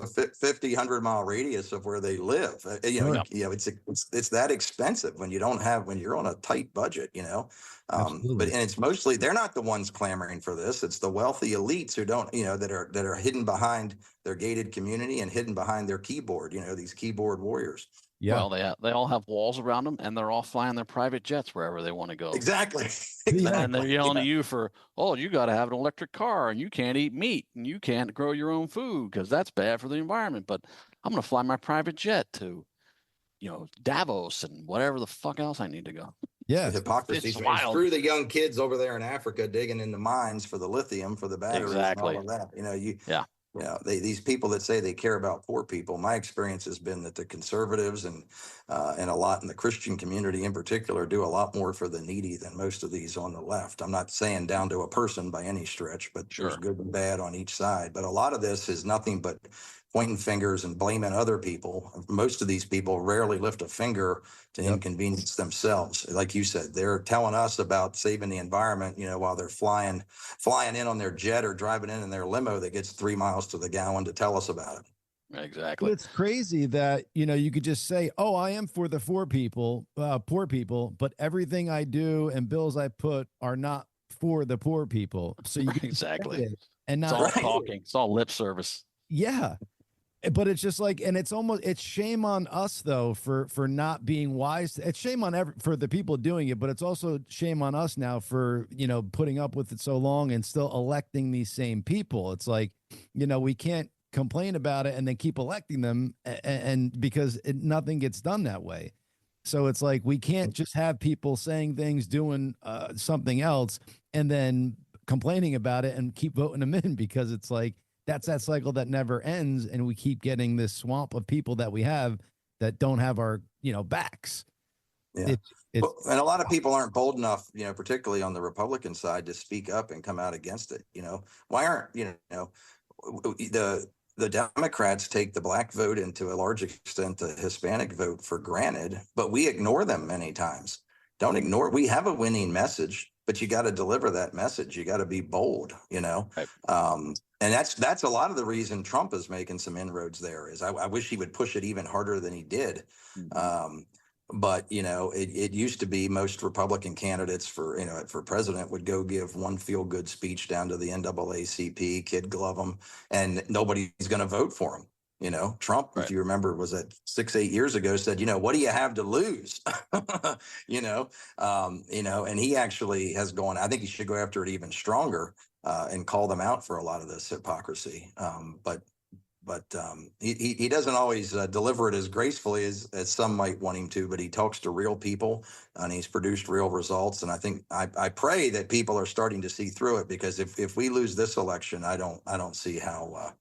a 50, 100 mile radius of where they live. It's that expensive when you're on a tight budget, but it's mostly, they're not the ones clamoring for this. It's the wealthy elites who don't, that are hidden behind their gated community and hidden behind their keyboard, these keyboard warriors. Yeah. Well, they all have walls around them, and they're all flying their private jets wherever they want to go. Exactly. And they're yelling at you for, you got to have an electric car, and you can't eat meat, and you can't grow your own food because that's bad for the environment. But I'm going to fly my private jet to, Davos and whatever the fuck else I need to go. Yeah. The hypocrisy. It's wild. Screw the young kids over there in Africa digging in the mines for the lithium, for the batteries, and all of that. These people that say they care about poor people, my experience has been that the conservatives and a lot in the Christian community in particular do a lot more for the needy than most of these on the left. I'm not saying down to a person by any stretch, but there's good and bad on each side. But a lot of this is nothing but pointing fingers and blaming other people. Most of these people rarely lift a finger to inconvenience themselves. Like you said, they're telling us about saving the environment, while they're flying in on their jet or driving in their limo that gets 3 miles to the gallon to tell us about it. Exactly. Well, it's crazy that, you could just say, oh, I am for the poor people, but everything I do and bills I put are not for the poor people. So you can exactly. say it and not it's all talking. It's all lip service. Yeah. But it's just like, and it's shame on us though, for not being wise. It's shame on for the people doing it, but it's also shame on us now for, putting up with it so long and still electing these same people. It's like, we can't complain about it and then keep electing them and because nothing gets done that way. So it's like, we can't just have people saying things, doing something else and then complaining about it and keep voting them in, because it's like, that's that cycle that never ends. And we keep getting this swamp of people that we have that don't have our, backs. Yeah. And a lot of people aren't bold enough, particularly on the Republican side, to speak up and come out against it. Why aren't, the Democrats take the black vote and to a large extent the Hispanic vote for granted, but we ignore them many times. Don't ignore it. We have a winning message, but you got to deliver that message. You got to be bold, Right. And that's a lot of the reason Trump is making some inroads there. Is I wish he would push it even harder than he did. But it used to be most Republican candidates for president would go give one feel good speech down to the NAACP, kid glove them, and nobody's going to vote for him. Trump, right. If you remember, was that 6-8 years ago, said, what do you have to lose? And he actually has gone, I think he should go after it even stronger and call them out for a lot of this hypocrisy. But he doesn't always deliver it as gracefully as some might want him to, but he talks to real people and he's produced real results. And I think I pray that people are starting to see through it, because if we lose this election, I don't see how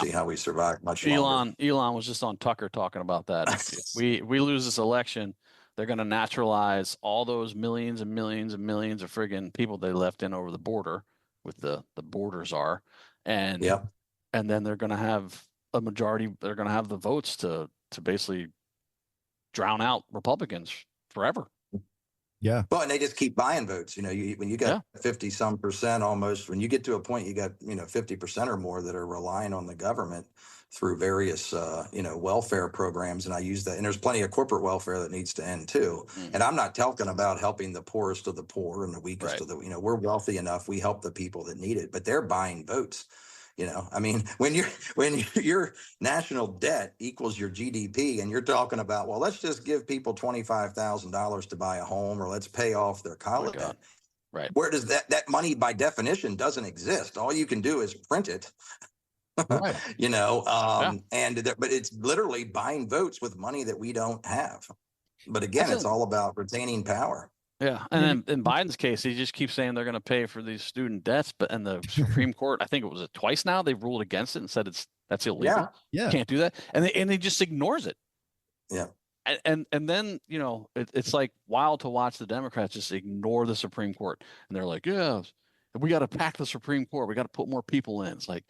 see how we survive much longer. Elon was just on Tucker talking about that. If we lose this election, they're going to naturalize all those millions and millions and millions of friggin' people they left in over the border with the border czar. And then they're going to have a majority. They're going to have the votes to basically drown out Republicans forever. Yeah. Well, and they just keep buying votes. When you got 50-some% almost, when you get to a point, you got 50% or more that are relying on the government through various welfare programs. And I use that. And there's plenty of corporate welfare that needs to end too. And I'm not talking about helping the poorest of the poor and the weakest of the. We're wealthy enough. We help the people that need it, but they're buying votes. I mean, when your national debt equals your GDP and you're talking about, well, let's just give people $25,000 to buy a home, or let's pay off their college debt. Right. Where does that money by definition doesn't exist? All you can do is print it. Right. But it's literally buying votes with money that we don't have. But again, it's all about retaining power. Yeah, and then in Biden's case, he just keeps saying they're going to pay for these student debts, but in the Supreme Court, I think it was twice now, they've ruled against it and said that's illegal. Yeah, can't do that, and he just ignores it. Yeah, and then it's like wild to watch the Democrats just ignore the Supreme Court, and they're like, yeah, we got to pack the Supreme Court, we got to put more people in. It's like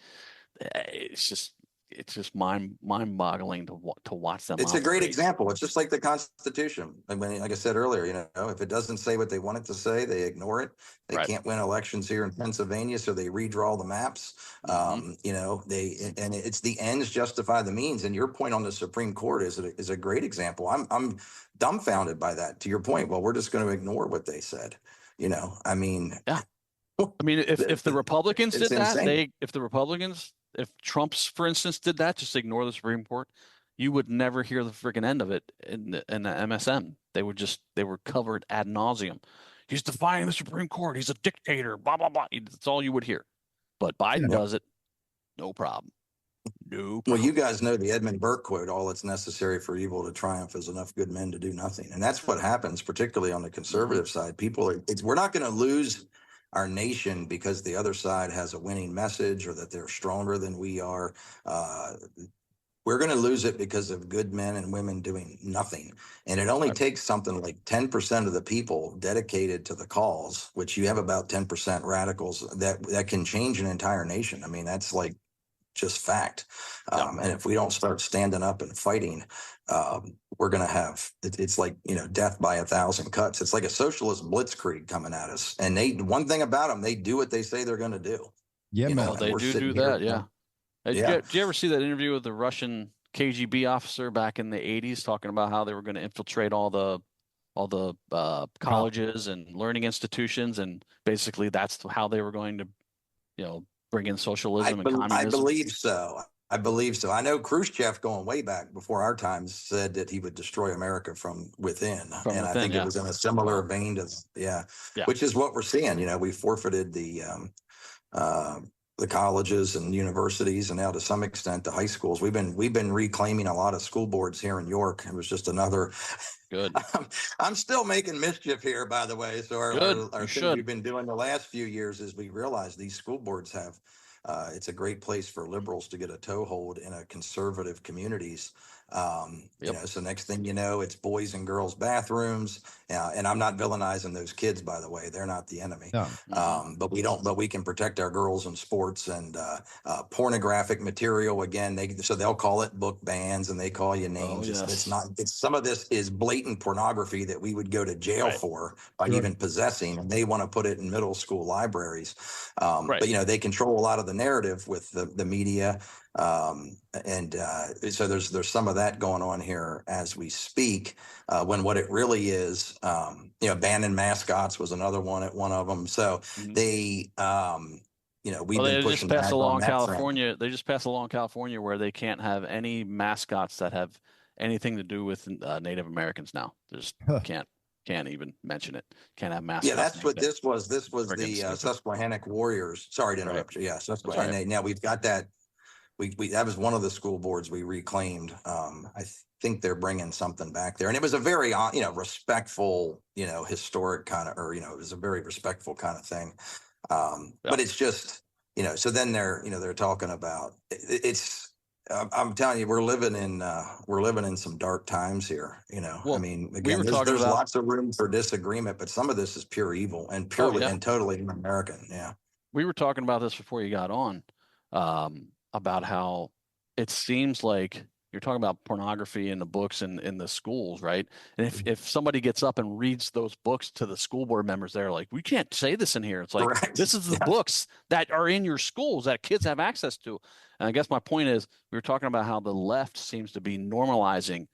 it's just mind-boggling to watch them. It's a great example. It's just like the Constitution. I mean, like I said earlier, if it doesn't say what they want it to say, they ignore it. They can't win elections here in Pennsylvania, so they redraw the maps. And it's the ends justify the means. And your point on the Supreme Court is a great example. I'm dumbfounded by that. To your point, well, we're just going to ignore what they said. I mean, if the Republicans did insane. that, if Trump's, for instance, did that, just ignore the Supreme Court, you would never hear the freaking end of it in the MSM. They were covered ad nauseum. He's defying the Supreme Court. He's a dictator. Blah blah blah. That's all you would hear. But Biden does it, no problem. No problem. Well, you guys know the Edmund Burke quote: "All that's necessary for evil to triumph is enough good men to do nothing." And that's what happens, particularly on the conservative side. We're not going to lose our nation because the other side has a winning message or that they're stronger than we are. We're going to lose it because of good men and women doing nothing. And it only takes something like 10% of the people dedicated to the cause, which you have about 10% radicals that can change an entire nation. I mean, that's like just fact. And if we don't start standing up and fighting, we're going to have, it's like, death by 1,000 cuts. It's like a socialist blitzkrieg coming at us. And one thing about them, they do what they say they're going to do. Yeah, man. They do that. Yeah. Did you ever see that interview with the Russian KGB officer back in the 80s talking about how they were going to infiltrate all the colleges and learning institutions, and basically that's how they were going to, bring in socialism and communism? I believe so. I know Khrushchev, going way back before our times, said that he would destroy America from within. I think it was in a similar vein to, which is what we're seeing. We forfeited the colleges and universities, and now to some extent the high schools. We've been reclaiming a lot of school boards here in York. It was just another. Good. I'm still making mischief here, by the way. So our thing we've been doing the last few years is we realize these school boards have. It's a great place for liberals to get a toehold in a conservative communities. So next thing you know, it's boys and girls bathrooms. And I'm not villainizing those kids, by the way. They're not the enemy. No. But we can protect our girls in sports and pornographic material. Again, they'll call it book bans and they call you names. It's not. Some of this is blatant pornography that we would go to jail for by even possessing, and they want to put it in middle school libraries. But they control a lot of the narrative with the media. So there's some of that going on here as we speak, when what it really is, banning mascots was another one of them. So they, we've been pushing back on that California. They just passed a law in California where they can't have any mascots that have anything to do with Native Americans now. They just can't even mention it. Can't have mascots. Yeah, that's what this was. This was the Susquehannock Warriors. Sorry to interrupt you. Yeah, Susquehannock. Now we've got that. We that was one of the school boards we reclaimed. I think they're bringing something back there, and it was a very respectful, historic kind of, or it was a very respectful kind of thing. But it's just, so then they're talking about it's. I'm telling you, we're living in some dark times here. Well, I mean, again, there's lots of room for disagreement, but some of this is pure evil and purely and totally American. Yeah, we were talking about this before you got on. About how it seems like you're talking about pornography in the books and in the schools, right? And if somebody gets up and reads those books to the school board members, they're like, we can't say this in here. It's like, this is the books that are in your schools that kids have access to. And I guess my point is, we were talking about how the left seems to be normalizing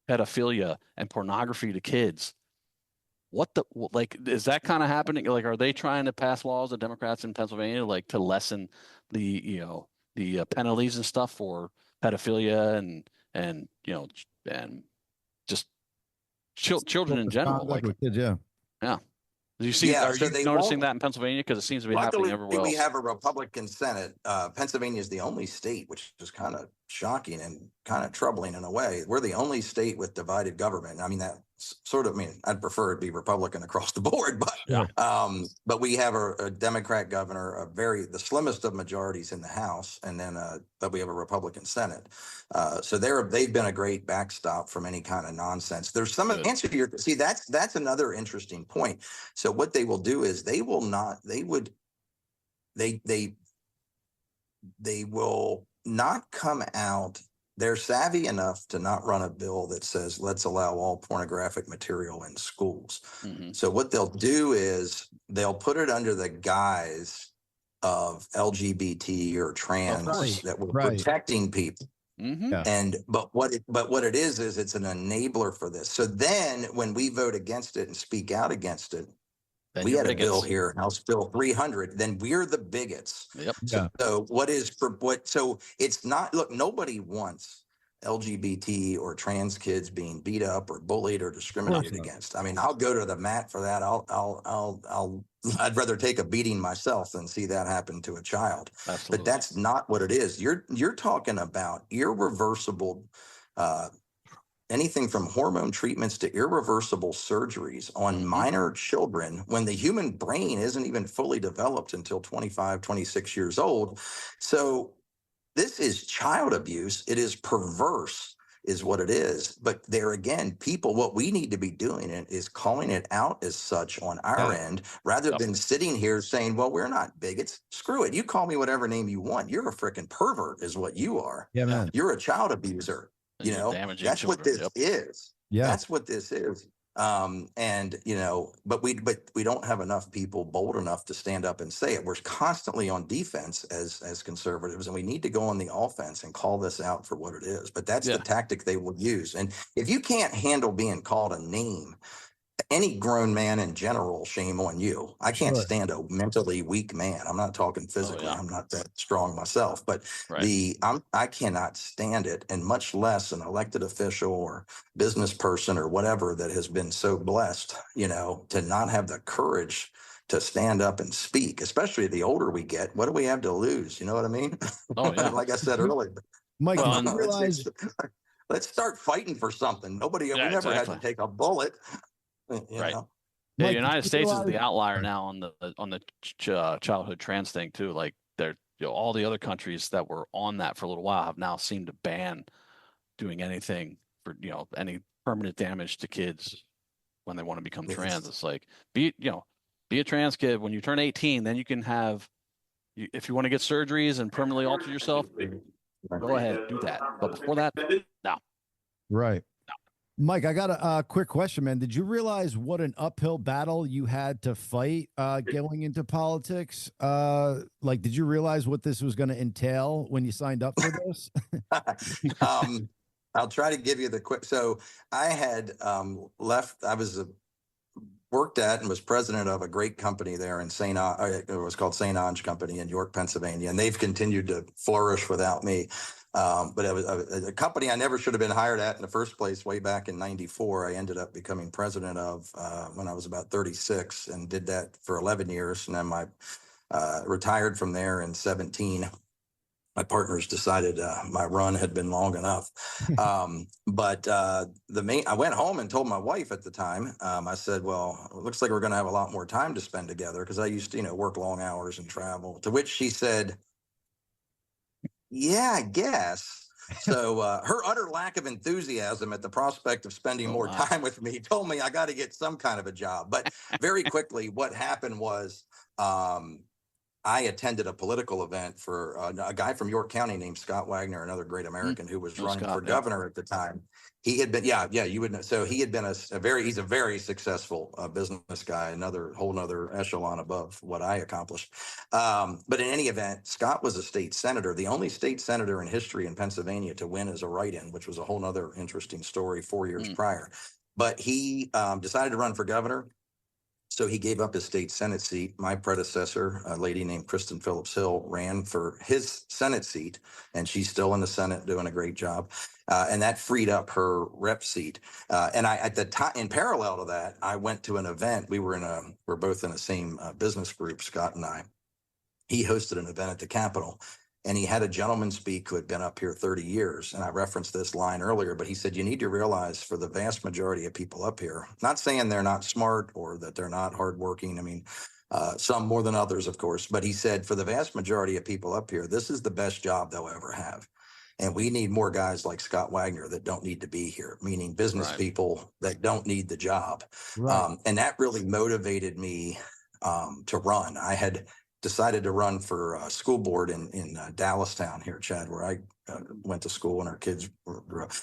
pedophilia and pornography to kids. Is that kind of happening? Like, are they trying to pass laws, the Democrats in Pennsylvania, like to lessen the penalties and stuff for pedophilia and just children in general? Like, kids, yeah. Do you see? Are you noticing that in Pennsylvania? Because it seems to be happening everywhere else. We have a Republican Senate. Pennsylvania is the only state, which is kind of shocking and kind of troubling in a way. We're the only state with divided government. I mean, I'd prefer it be Republican across the board, but we have a Democrat governor, the slimmest of majorities in the House, and then but we have a Republican Senate. So they've been a great backstop from any kind of nonsense. There's some answer to that's another interesting point. So what they will do is they will not come out. They're savvy enough to not run a bill that says, let's allow all pornographic material in schools. Mm-hmm. So what they'll do is they'll put it under the guise of LGBT or trans that we're protecting people. Mm-hmm. But what it is it's an enabler for this. So then when we vote against it and speak out against it, we had a bill here, House Bill 300. Then we're the bigots. Yep. So it's not. Look, nobody wants LGBT or trans kids being beat up or bullied or discriminated against. I mean, I'll go to the mat for that. I'd rather take a beating myself than see that happen to a child. Absolutely. But that's not what it is. You're talking about irreversible. anything from hormone treatments to irreversible surgeries on minor children when the human brain isn't even fully developed until 25, 26 years old. So this is child abuse. It is perverse, is what it is. But there again, people, what we need to be doing is calling it out as such on our end, rather than sitting here saying, well, we're not bigots. Screw it. You call me whatever name you want. You're a freaking pervert is what you are. Yeah, man. You're a child abuser. And You know, damaging that's children. what this is. Yeah. That's what this is. And you know, but we don't have enough people bold enough to stand up and say it. We're constantly on defense as conservatives, and we need to go on the offense and call this out for what it is. But that's the tactic they will use. And if you can't handle being called a name, any grown man in general, shame on you. I can't stand a mentally weak man. I'm not talking physically. I'm not that strong myself, but I cannot stand it, and much less an elected official or business person or whatever that has been so blessed, you know, to not have the courage to stand up and speak, especially the older we get. What do we have to lose? You know what I mean? Oh, yeah. Like I said earlier, Mike, let's start fighting for something. We never had to take a bullet. You know? The United States is the outlier now on the childhood trans thing too. Like they're, you know, all the other countries that were on that for a little while have now seemed to ban doing anything for, you know, any permanent damage to kids when they want to become trans. It's like, be a trans kid. When you turn 18, then you can have, if you want to get surgeries and permanently alter yourself, go ahead, do that. But before that, no. Right. Mike, I got a quick question, man. Did you realize what an uphill battle you had to fight going into politics? Like, did you realize what this was going to entail when you signed up for this? I'll try to give you the quick. So I had left. I was worked at and was president of a great company there in it was called St. Ange Company in York, Pennsylvania, and they've continued to flourish without me. But it was a company I never should have been hired at in the first place. Way back in '94, I ended up becoming president of when I was about 36, and did that for 11 years. And then retired from there in 17. My partners decided my run had been long enough. But I went home and told my wife at the time, I said, well, it looks like we're going to have a lot more time to spend together, because I used to, you know, work long hours and travel. To which she said, yeah, I guess. So her utter lack of enthusiasm at the prospect of spending more time with me told me I got to get some kind of a job. But very quickly, what happened was I attended a political event for a guy from York County named Scott Wagner, another great American who was running for governor at the time. He had been, you would know. So he had been he's a very successful business guy, whole nother echelon above what I accomplished. But in any event, Scott was a state senator, the only state senator in history in Pennsylvania to win as a write-in, which was a whole nother interesting story 4 years prior. But he decided to run for governor. So he gave up his state Senate seat. My predecessor, a lady named Kristen Phillips Hill, ran for his Senate seat, and she's still in the Senate doing a great job. And that freed up her rep seat. And I, at the time, in parallel to that, I went to an event. We're both in the same business group, Scott and I. He hosted an event at the Capitol, and he had a gentleman speak who had been up here 30 years. And I referenced this line earlier, but he said, you need to realize, for the vast majority of people up here, not saying they're not smart or that they're not hardworking. I mean, some more than others, of course. But he said, for the vast majority of people up here, this is the best job they'll ever have. And we need more guys like Scott Wagner that don't need to be here, meaning business people that don't need the job. And that really motivated me to run. I had decided to run for school board in Dallastown here, Chad, where I went to school and our kids grew up.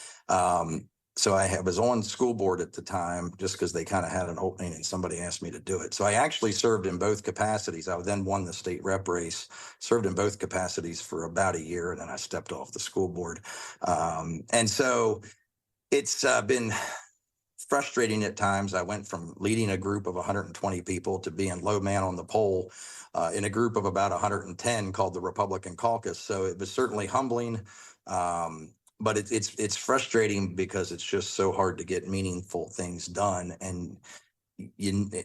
So I was on school board at the time just because they kind of had an opening and somebody asked me to do it. So I actually served in both capacities. I then won the state rep race, served in both capacities for about a year, and then I stepped off the school board. And so it's been frustrating at times. I went from leading a group of 120 people to being low man on the poll in a group of about 110 called the Republican Caucus. So it was certainly humbling, but it's frustrating because it's just so hard to get meaningful things done. And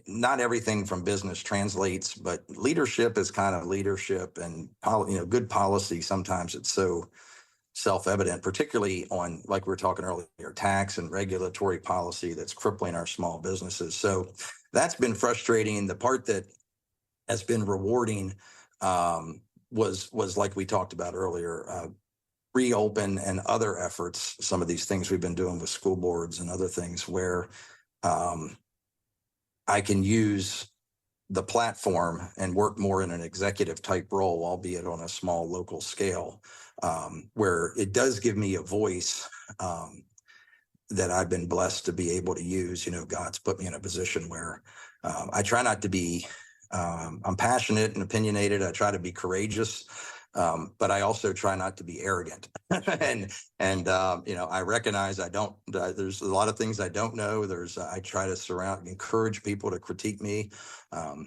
not everything from business translates, but leadership is kind of leadership, and good policy. Sometimes it's so self-evident, particularly on, like we were talking earlier, tax and regulatory policy that's crippling our small businesses. So that's been frustrating. The part that has been rewarding was like we talked about earlier, reopen and other efforts, some of these things we've been doing with school boards and other things where I can use the platform and work more in an executive type role, albeit on a small local scale, where it does give me a voice that I've been blessed to be able to use. You know, God's put me in a position where I try not to be, I'm passionate and opinionated. I try to be courageous. But I also try not to be arrogant. and you know, I recognize I don't, there's a lot of things I don't know. I try to encourage people to critique me.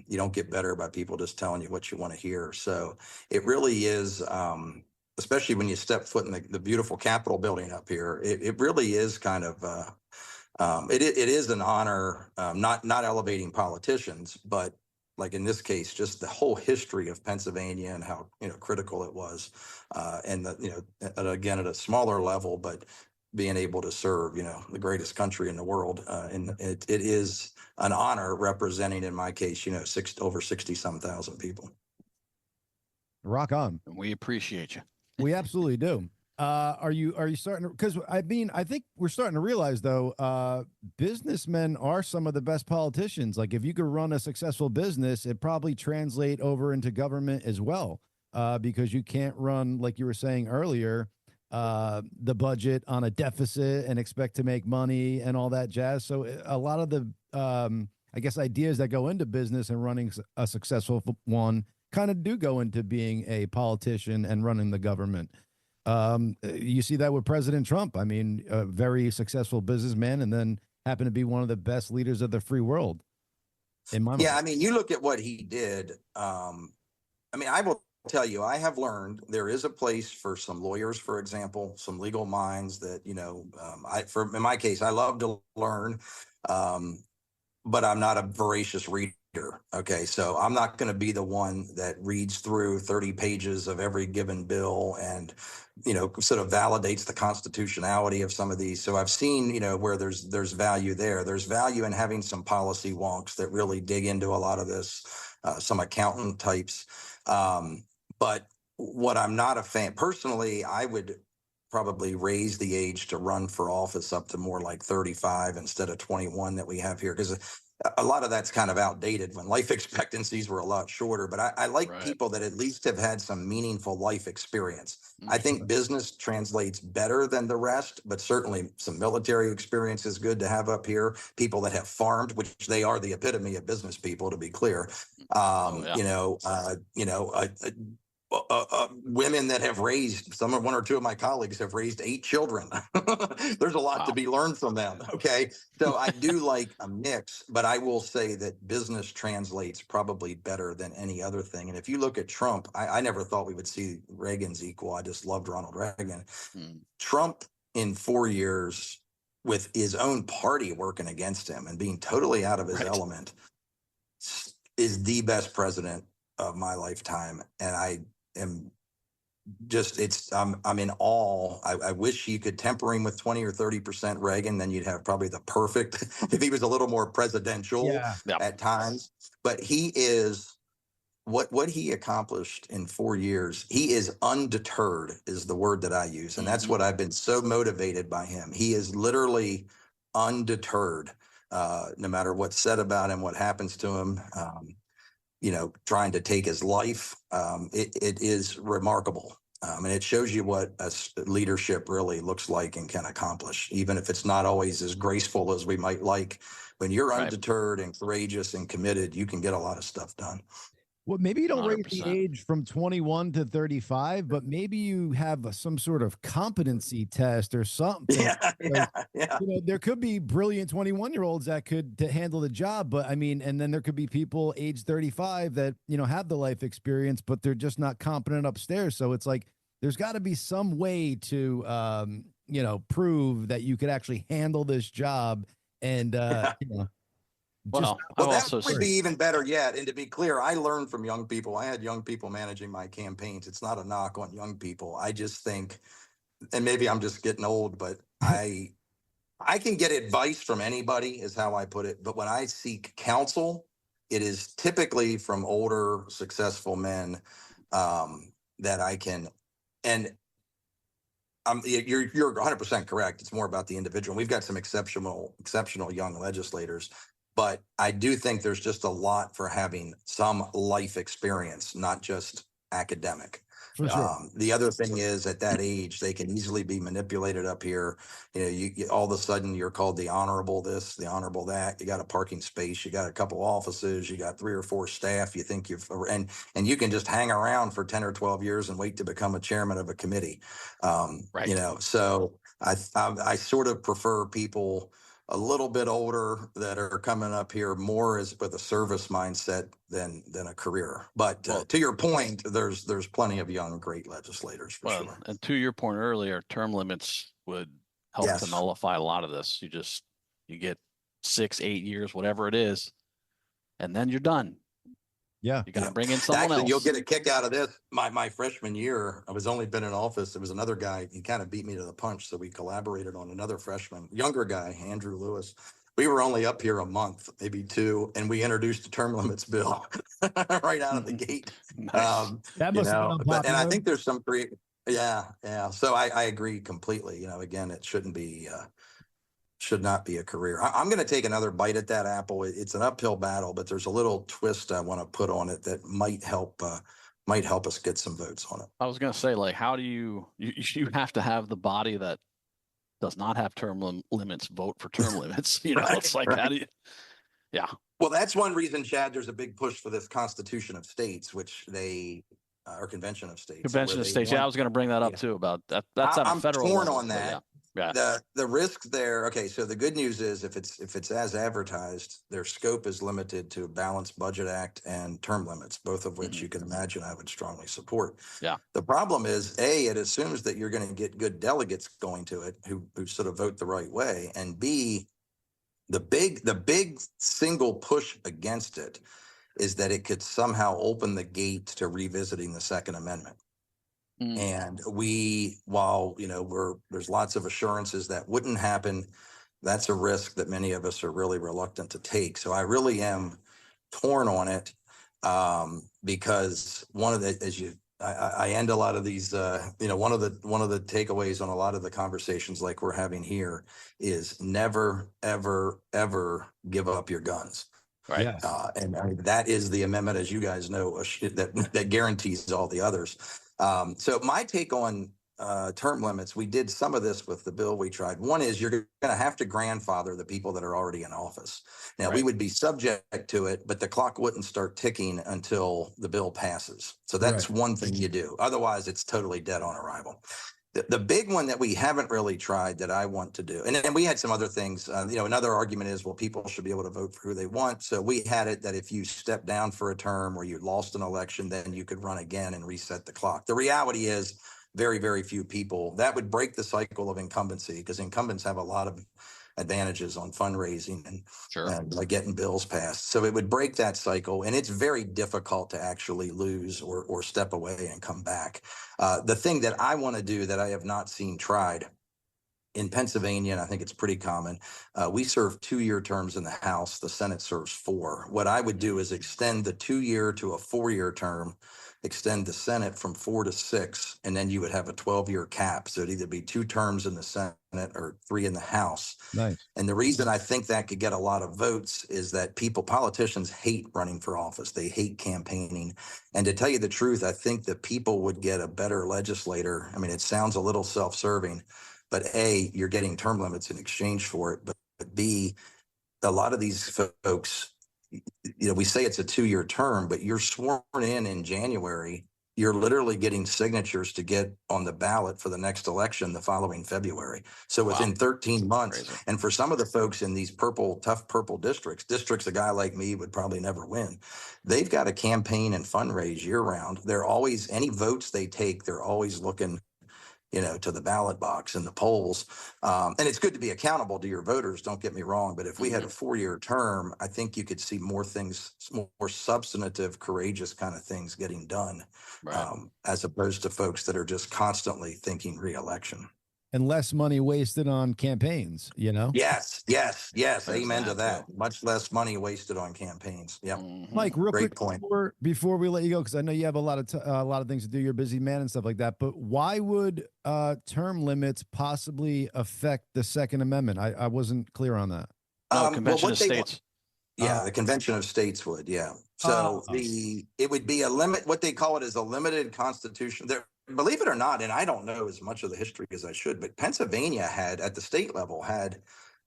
You don't get better by people just telling you what you want to hear. So it really is, especially when you step foot in the beautiful Capitol building up here, it really is kind of, it is an honor, not elevating politicians, but like in this case, just the whole history of Pennsylvania and how, you know, critical it was, and again, at a smaller level, but being able to serve, you know, the greatest country in the world, and it is an honor representing, in my case, you know, over 60-some thousand people. Rock on. We appreciate you. We absolutely do. Are you starting to, because I mean, I think we're starting to realize though, businessmen are some of the best politicians. Like if you could run a successful business, it probably translate over into government as well. Because you can't run, like you were saying earlier, the budget on a deficit and expect to make money and all that jazz. So a lot of the, I guess, ideas that go into business and running a successful one kind of do go into being a politician and running the government. You see that with President Trump. I mean, a very successful businessman, and then happened to be one of the best leaders of the free world. In my mind. Yeah, I mean, you look at what he did. I mean, I will tell you, I have learned there is a place for some lawyers, for example, some legal minds that, you know, in my case, I love to learn, but I'm not a voracious reader. Okay, so I'm not going to be the one that reads through 30 pages of every given bill and, you know, sort of validates the constitutionality of some of these. So I've seen, you know, where there's value there. There's value in having some policy wonks that really dig into a lot of this, some accountant types. But what I'm not a fan, personally, I would probably raise the age to run for office up to more like 35 instead of 21 that we have here, because a lot of that's kind of outdated when life expectancies were a lot shorter. But I like people that at least have had some meaningful life experience. I think business translates better than the rest, but certainly some military experience is good to have up here. People that have farmed, which they are the epitome of business people, to be clear. Women that have raised, one or two of my colleagues have raised 8 children. There's a lot to be learned from them. Okay. So I do like a mix, but I will say that business translates probably better than any other thing. And if you look at Trump, I never thought we would see Reagan's equal. I just loved Ronald Reagan. Trump in 4 years with his own party working against him and being totally out of his element is the best president of my lifetime. And I am just, I'm in awe. I wish he could temper him with 20 or 30% Reagan, then you'd have probably the perfect, if he was a little more presidential at times. But he is, what he accomplished in 4 years, he is undeterred is the word that I use. And that's what I've been so motivated by him. He is literally undeterred, no matter what's said about him, what happens to him. You know, trying to take his life. It is remarkable. And it shows you what leadership really looks like and can accomplish, even if it's not always as graceful as we might like. When you're undeterred and courageous and committed, you can get a lot of stuff done. Well, maybe you don't 100%. raise the age from 21 to 35, but maybe you have some sort of competency test or something. Yeah. You know, there could be brilliant 21-year-olds that could handle the job, but I mean, and then there could be people age 35 that, you know, have the life experience, but they're just not competent upstairs. So it's like, there's got to be some way to, you know, prove that you could actually handle this job. And, you know, well, that would be even better yet. And to be clear, I learned from young people. I had young people managing my campaigns. It's not a knock on young people. I just think and maybe I'm just getting old, but I can get advice from anybody, is how I put it. But when I seek counsel, it is typically from older, successful men that I can. And you're 100% correct. It's more about the individual. We've got some exceptional young legislators, but I do think there's just a lot for having some life experience, not just academic. For sure. The other thing is, at that age, they can easily be manipulated up here. You know, you all of a sudden you're called the honorable this, the honorable that. You got a parking space, you got a couple offices, you got 3 or 4 staff. You think and you can just hang around for 10 or 12 years and wait to become a chairman of a committee. Right. You know, so I sort of prefer people a little bit older that are coming up here more as with a service mindset than a career. But to your point, there's plenty of young, great legislators for sure. And to your point earlier, term limits would help to nullify a lot of this. You get 6, 8 years, whatever it is, and then you're done. Yeah. You got to bring in someone else. You'll get a kick out of this. My freshman year, I was only been in office. There was another guy, he kind of beat me to the punch. So we collaborated on another freshman, younger guy, Andrew Lewis. We were only up here a month, maybe 2, and we introduced the term limits bill right out of the gate. Nice. That must have been unpopular. And I think there's some great, yeah. So I agree completely. You know, again, it should not be a career. I'm going to take another bite at that apple. It's an uphill battle, but there's a little twist I want to put on it that might help us get some votes on it. I was going to say, like, how do you have to have the body that does not have term limits vote for term limits? You know, it's like, how do you? Yeah. Well, that's one reason, Chad, there's a big push for this Constitution of States, which or Convention of States. Convention of States. Yeah, I was going to bring that up too about that. That's on a federal torn level, on that. Yeah. The risk there. Okay, so the good news is if it's as advertised, their scope is limited to Balanced Budget Act and term limits, both of which you can imagine I would strongly support. Yeah. The problem is, A, it assumes that you're going to get good delegates going to it who sort of vote the right way, and B, the big single push against it is that it could somehow open the gate to revisiting the Second Amendment. And while there's lots of assurances that wouldn't happen, that's a risk that many of us are really reluctant to take. So I really am torn on it because I end a lot of these, one of the takeaways on a lot of the conversations like we're having here is never, ever, ever give up your guns. Right. Yes. And that is the amendment, as you guys know, that guarantees all the others. So my take on term limits, we did some of this with the bill we tried. One is you're going to have to grandfather the people that are already in office. Now, we would be subject to it, but the clock wouldn't start ticking until the bill passes. So that's one thing you do. Otherwise, it's totally dead on arrival. The big one that we haven't really tried that I want to do, and we had some other things, another argument is, well, people should be able to vote for who they want. So we had it that if you step down for a term or you lost an election, then you could run again and reset the clock. The reality is very, very few people. That would break the cycle of incumbency because incumbents have a lot of advantages on fundraising and like getting bills passed. So it would break that cycle, and it's very difficult to actually lose or step away and come back. The thing that I want to do that I have not seen tried in Pennsylvania, and I think it's pretty common, we serve 2-year terms in the House. The Senate serves 4. What I would do is extend the 2-year to a 4-year term, extend the Senate from 4 to 6, and then you would have a 12-year cap. So it'd either be 2 terms in the Senate or 3 in the House. Nice. And the reason I think that could get a lot of votes is that politicians hate running for office. They hate campaigning. And to tell you the truth, I think that people would get a better legislator. I mean, it sounds a little self-serving, but A, you're getting term limits in exchange for it. But B, a lot of these folks, we say it's a 2-year term, but you're sworn in January. You're literally getting signatures to get on the ballot for the next election the following February. So within 13 months, Crazy. And for some of the folks in these tough purple districts, a guy like me would probably never win. They've got to campaign and fundraise year round. They're always, any votes they take, they're always looking to the ballot box and the polls. And it's good to be accountable to your voters, don't get me wrong. But if we had a 4-year term, I think you could see more things, more substantive, courageous kind of things getting done, as opposed to folks that are just constantly thinking reelection. And less money wasted on campaigns, Yes. Amen to that. Much less money wasted on campaigns. Yep. Mike, real Great quick point. before we let you go, because I know you have a lot of things to do. You're a busy man and stuff like that. But why would term limits possibly affect the Second Amendment? I wasn't clear on that. No, Convention of States. The Convention of States would. Yeah. So it would be a limit. What they call it is a limited constitution. Believe it or not, and I don't know as much of the history as I should, but Pennsylvania had, at the state level, had,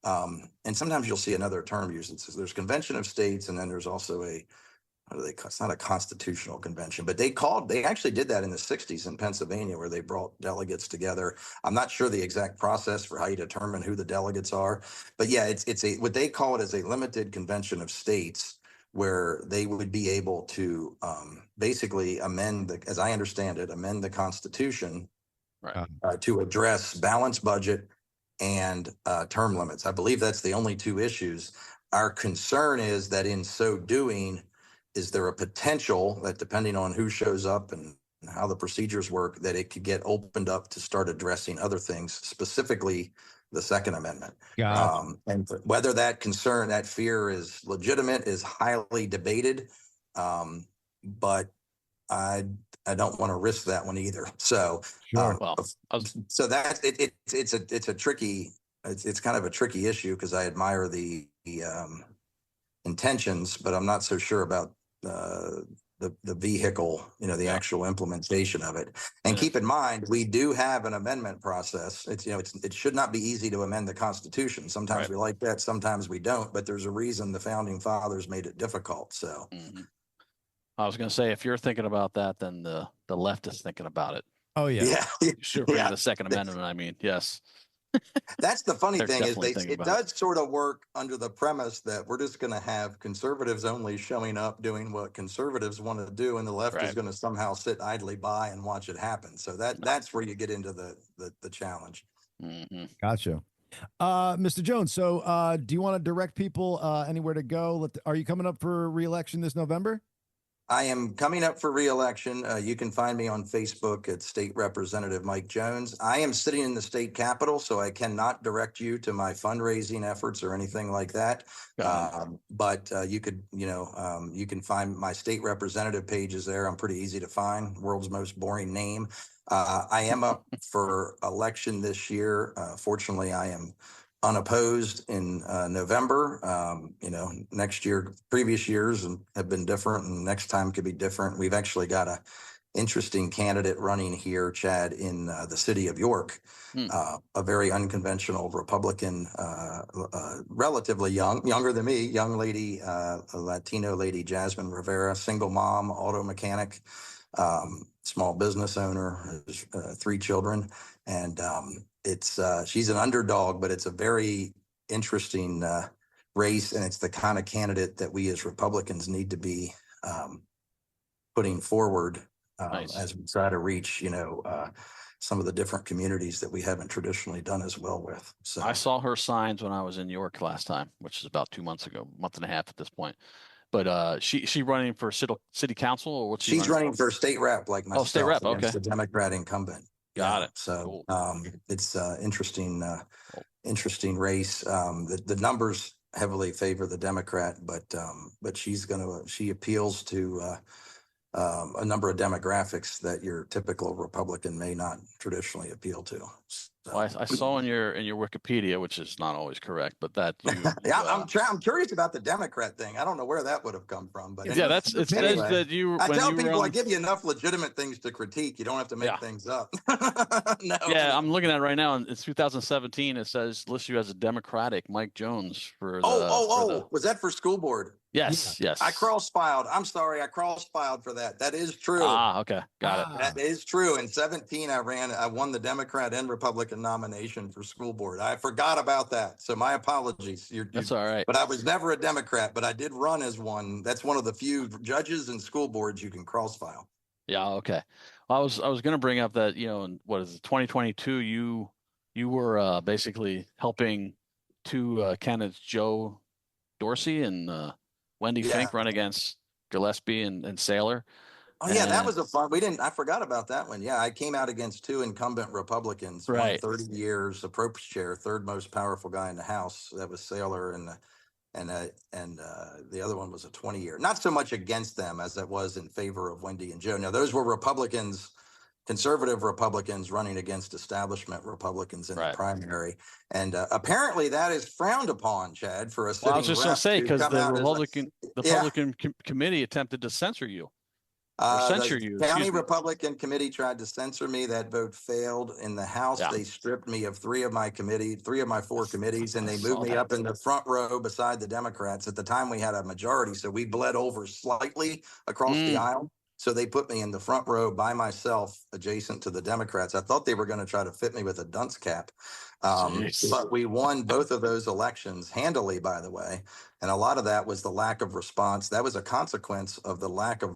and sometimes you'll see another term used. So there's Convention of States, and then there's also it's not a constitutional convention, but they actually did that in the 60s in Pennsylvania, where they brought delegates together. I'm not sure the exact process for how you determine who the delegates are, but yeah, it's what they call it is a limited convention of states, where they would be able to basically as I understand it, amend the Constitution to address balanced budget and term limits. I believe that's the only two issues. Our concern is that in so doing, is there a potential that, depending on who shows up and how the procedures work, that it could get opened up to start addressing other things, specifically the Second Amendment. And whether that concern, that fear is legitimate is highly debated. But I don't want to risk that one either. So, so that's it's a tricky, it's kind of a tricky issue, because I admire the intentions, but I'm not so sure about the vehicle, the actual implementation of it. And keep in mind, we do have an amendment process. It should not be easy to amend the Constitution. Sometimes we like that, sometimes we don't, but there's a reason the founding fathers made it difficult. So I was going to say, if you're thinking about that, then the left is thinking about it. Oh yeah. Sure. The Second Amendment. I mean, yes. That's the funny thing is it does sort of work under the premise that we're just going to have conservatives only showing up doing what conservatives want to do, and the left is going to somehow sit idly by and watch it happen. So that's where you get into the challenge. Gotcha. Mr. Jones, so do you want to direct people anywhere to go? Are you coming up for re-election this November? I am coming up for re-election. You can find me on Facebook at State Representative Mike Jones. I am sitting in the state capitol, so I cannot direct you to my fundraising efforts or anything like that. But you could, you can find my state representative pages there. I'm pretty easy to find. World's most boring name. I am up for election this year. Fortunately, I am unopposed in November. Next year, previous years have been different, and next time could be different. We've actually got a interesting candidate running here, Chad, in the city of York, a very unconventional Republican, relatively younger than me, young lady, a Latino lady, Jasmine Rivera, single mom, auto mechanic, small business owner, 3 children. And she's an underdog, but it's a very interesting race, and it's the kind of candidate that we as Republicans need to be putting forward as we try to reach, some of the different communities that we haven't traditionally done as well with. So I saw her signs when I was in New York last time, which is about 2 months ago, month and a half at this point. But she running for city council, or what's she's running for state rep, like myself. Oh, state rep. Okay. The Democrat incumbent. Got it. So it's interesting race. The numbers heavily favor the Democrat, but she appeals to a number of demographics that your typical Republican may not traditionally appeal to. So. Well, I saw in your Wikipedia, which is not always correct, but that I'm curious about the Democrat thing. I don't know where that would have come from, but yeah, it says that you. I tell people I give you enough legitimate things to critique. You don't have to make things up. No. Yeah, I'm looking at it right now. In 2017, it says lists you as a Democratic Mike Jones for. Was that for school board? Yes. I cross-filed. I'm sorry, I cross-filed for that. That is true. Okay, got it. That is true. In 2017, I won the Democrat and Republican nomination for school board. I forgot about that. So my apologies. That's all right. But I was never a Democrat, but I did run as one. That's one of the few judges and school boards you can cross-file. Yeah. Okay. Well, I was going to bring up that, in what is it, 2022, you were basically helping two candidates, Joe Dorsey and Wendy Yeah. Fink, run against Gillespie and Saylor. Oh yeah, that And was a fun. I forgot about that one. Yeah, I came out against two incumbent Republicans, one right. 30 years approach chair, third most powerful guy in the House. That was Saylor, and the other one was a 20-year. Not so much against them as it was in favor of Wendy and Joe. Now those were Republicans, conservative Republicans running against establishment Republicans in the Right. primary, and apparently that is frowned upon, Chad, for a Well, I was sitting just going rep to say, to because come the out as yeah. Republican committee attempted to censor you or censure The you. county Excuse me. Republican committee tried to censor me. That vote failed. In the House, Yeah. they stripped me of three of my four committees, and I they saw moved me that. up in the front row beside the Democrats. At the time, we had a majority, so we bled over slightly across the aisle. So they put me in the front row by myself, adjacent to the Democrats. I thought they were going to try to fit me with a dunce cap. But we won both of those elections handily, by the way. And a lot of that was the lack of response. That was a consequence of the lack of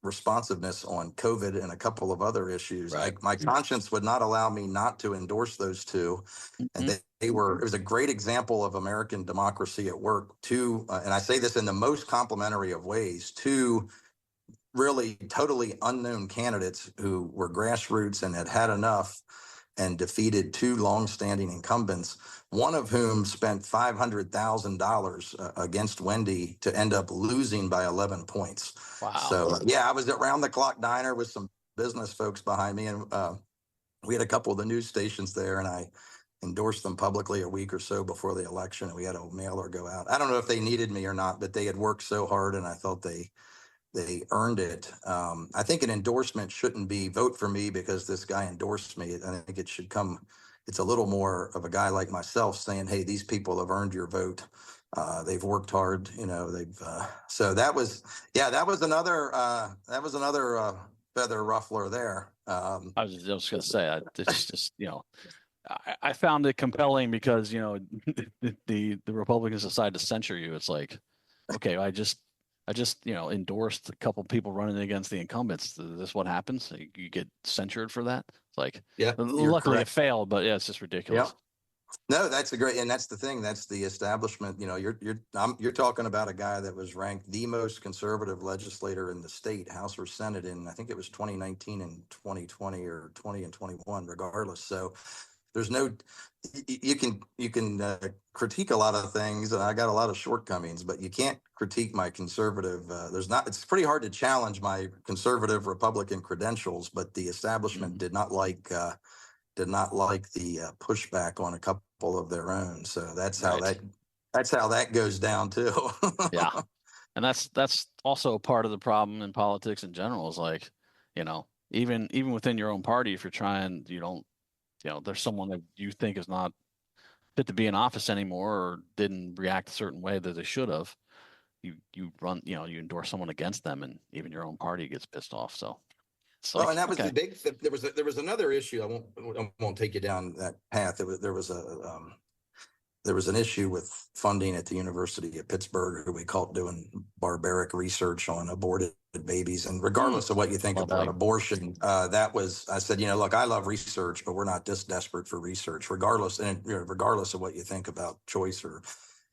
responsiveness on COVID and a couple of other issues. Right. My conscience would not allow me not to endorse those two. And it was a great example of American democracy at work. And I say this in the most complimentary of ways, two really totally unknown candidates who were grassroots and had had enough and defeated two longstanding incumbents, one of whom spent $500,000 against Wendy to end up losing by 11 points. Wow. So, yeah, I was at Round the Clock Diner with some business folks behind me, and we had a couple of the news stations there, and I endorsed them publicly a week or so before the election, and we had a mailer go out. I don't know if they needed me or not, but they had worked so hard, and I thought they earned it. I think an endorsement shouldn't be vote for me because this guy endorsed me. I think it should come, it's a little more of a guy like myself saying, hey, these people have earned your vote. They've worked hard, so that was another feather ruffler there. I was just going to say, it's just, I found it compelling because, the Republicans decided to censure you. It's like, okay, I just endorsed a couple people running against the incumbents. Is this what happens? You get censured for that? It's like, yeah, luckily it failed, but yeah, it's just ridiculous. Yeah. No, that's and that's the thing. That's the establishment. You're talking about a guy that was ranked the most conservative legislator in the state, House or Senate, in I think it was 2019 and 2020 or 20 and 21, regardless. So there's no, you can critique a lot of things, and I got a lot of shortcomings, but you can't critique my conservative. It's pretty hard to challenge my conservative Republican credentials, but the establishment did not like the pushback on a couple of their own. So that's how that goes down too. Yeah. And that's also part of the problem in politics in general is like, even within your own party, if you're trying, there's someone that you think is not fit to be in office anymore or didn't react a certain way that they should have, you endorse someone against them, and even your own party gets pissed off. So and that was the big. There was another issue. I won't take you down that path. There was an issue with funding at the University of Pittsburgh, who we caught doing barbaric research on aborted babies. And regardless of what you think about abortion, I said, look, I love research, but we're not this desperate for research, regardless of what you think about choice or.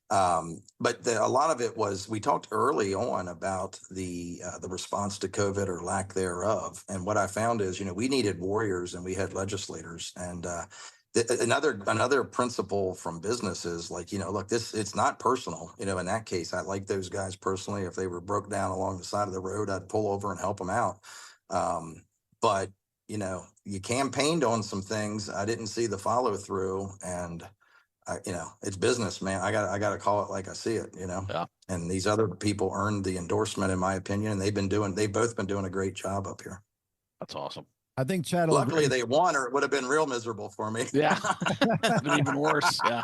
But a lot of it was, we talked early on about the response to COVID or lack thereof. And what I found is, we needed warriors and we had legislators. And another principle from business is like, look, it's not personal. In that case, I like those guys personally. If they were broke down along the side of the road, I'd pull over and help them out. But, you campaigned on some things. I didn't see the follow through, and it's business, man. I got to call it like I see it, Yeah. And these other people earned the endorsement, in my opinion, and they've both been doing a great job up here. That's awesome. I think Chad. Luckily, they won, or it would have been real miserable for me. Yeah, it'd been even worse. Yeah.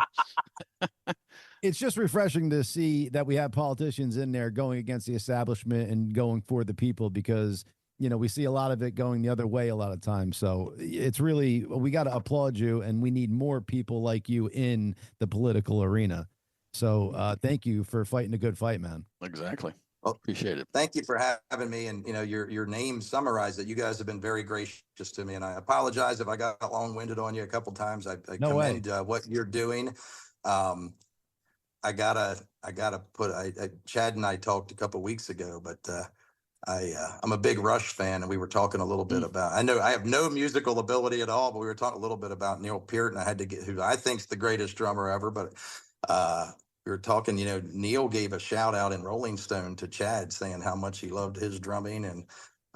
It's just refreshing to see that we have politicians in there going against the establishment and going for the people, because we see a lot of it going the other way a lot of times. So it's really, we got to applaud you, and we need more people like you in the political arena. So thank you for fighting a good fight, man. Exactly. Well, Appreciate it. thank you for having me. And, your name summarized it. You guys have been very gracious to me. And I apologize if I got long-winded on you a couple times. I No way. commend what you're doing. I gotta put, Chad and I talked a couple weeks ago, but I'm a big Rush fan, and we were talking a little bit about, I know I have no musical ability at all, but we were talking a little bit about Neil Peart, and I had to get who I think's the greatest drummer ever, but we were talking, Neil gave a shout out in Rolling Stone to Chad saying how much he loved his drumming, and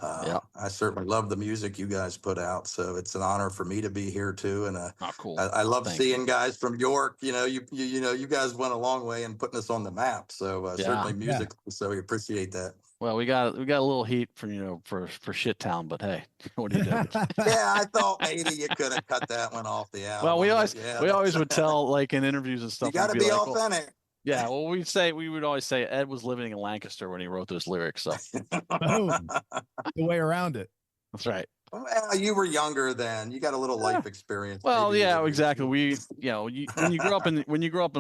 I certainly love the music you guys put out. So it's an honor for me to be here too. And cool. I love seeing guys from York. You guys went a long way in putting us on the map. So certainly music. So we appreciate that. Well, we got a little heat for shit town, but hey, what do you do? Yeah, I thought maybe you could have cut that one off the album. Well, we always would tell, like, in interviews and stuff. You got to be authentic. Yeah, well, we would always say Ed was living in Lancaster when he wrote those lyrics. So the way around it. That's right. Well, you were younger then. You got a little life experience. Well, yeah, exactly. When you grow up in a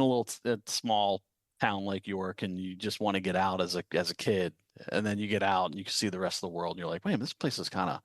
little small town like York, and you just want to get out as a kid, and then you get out and you can see the rest of the world, and you're like, wait, this place is kind of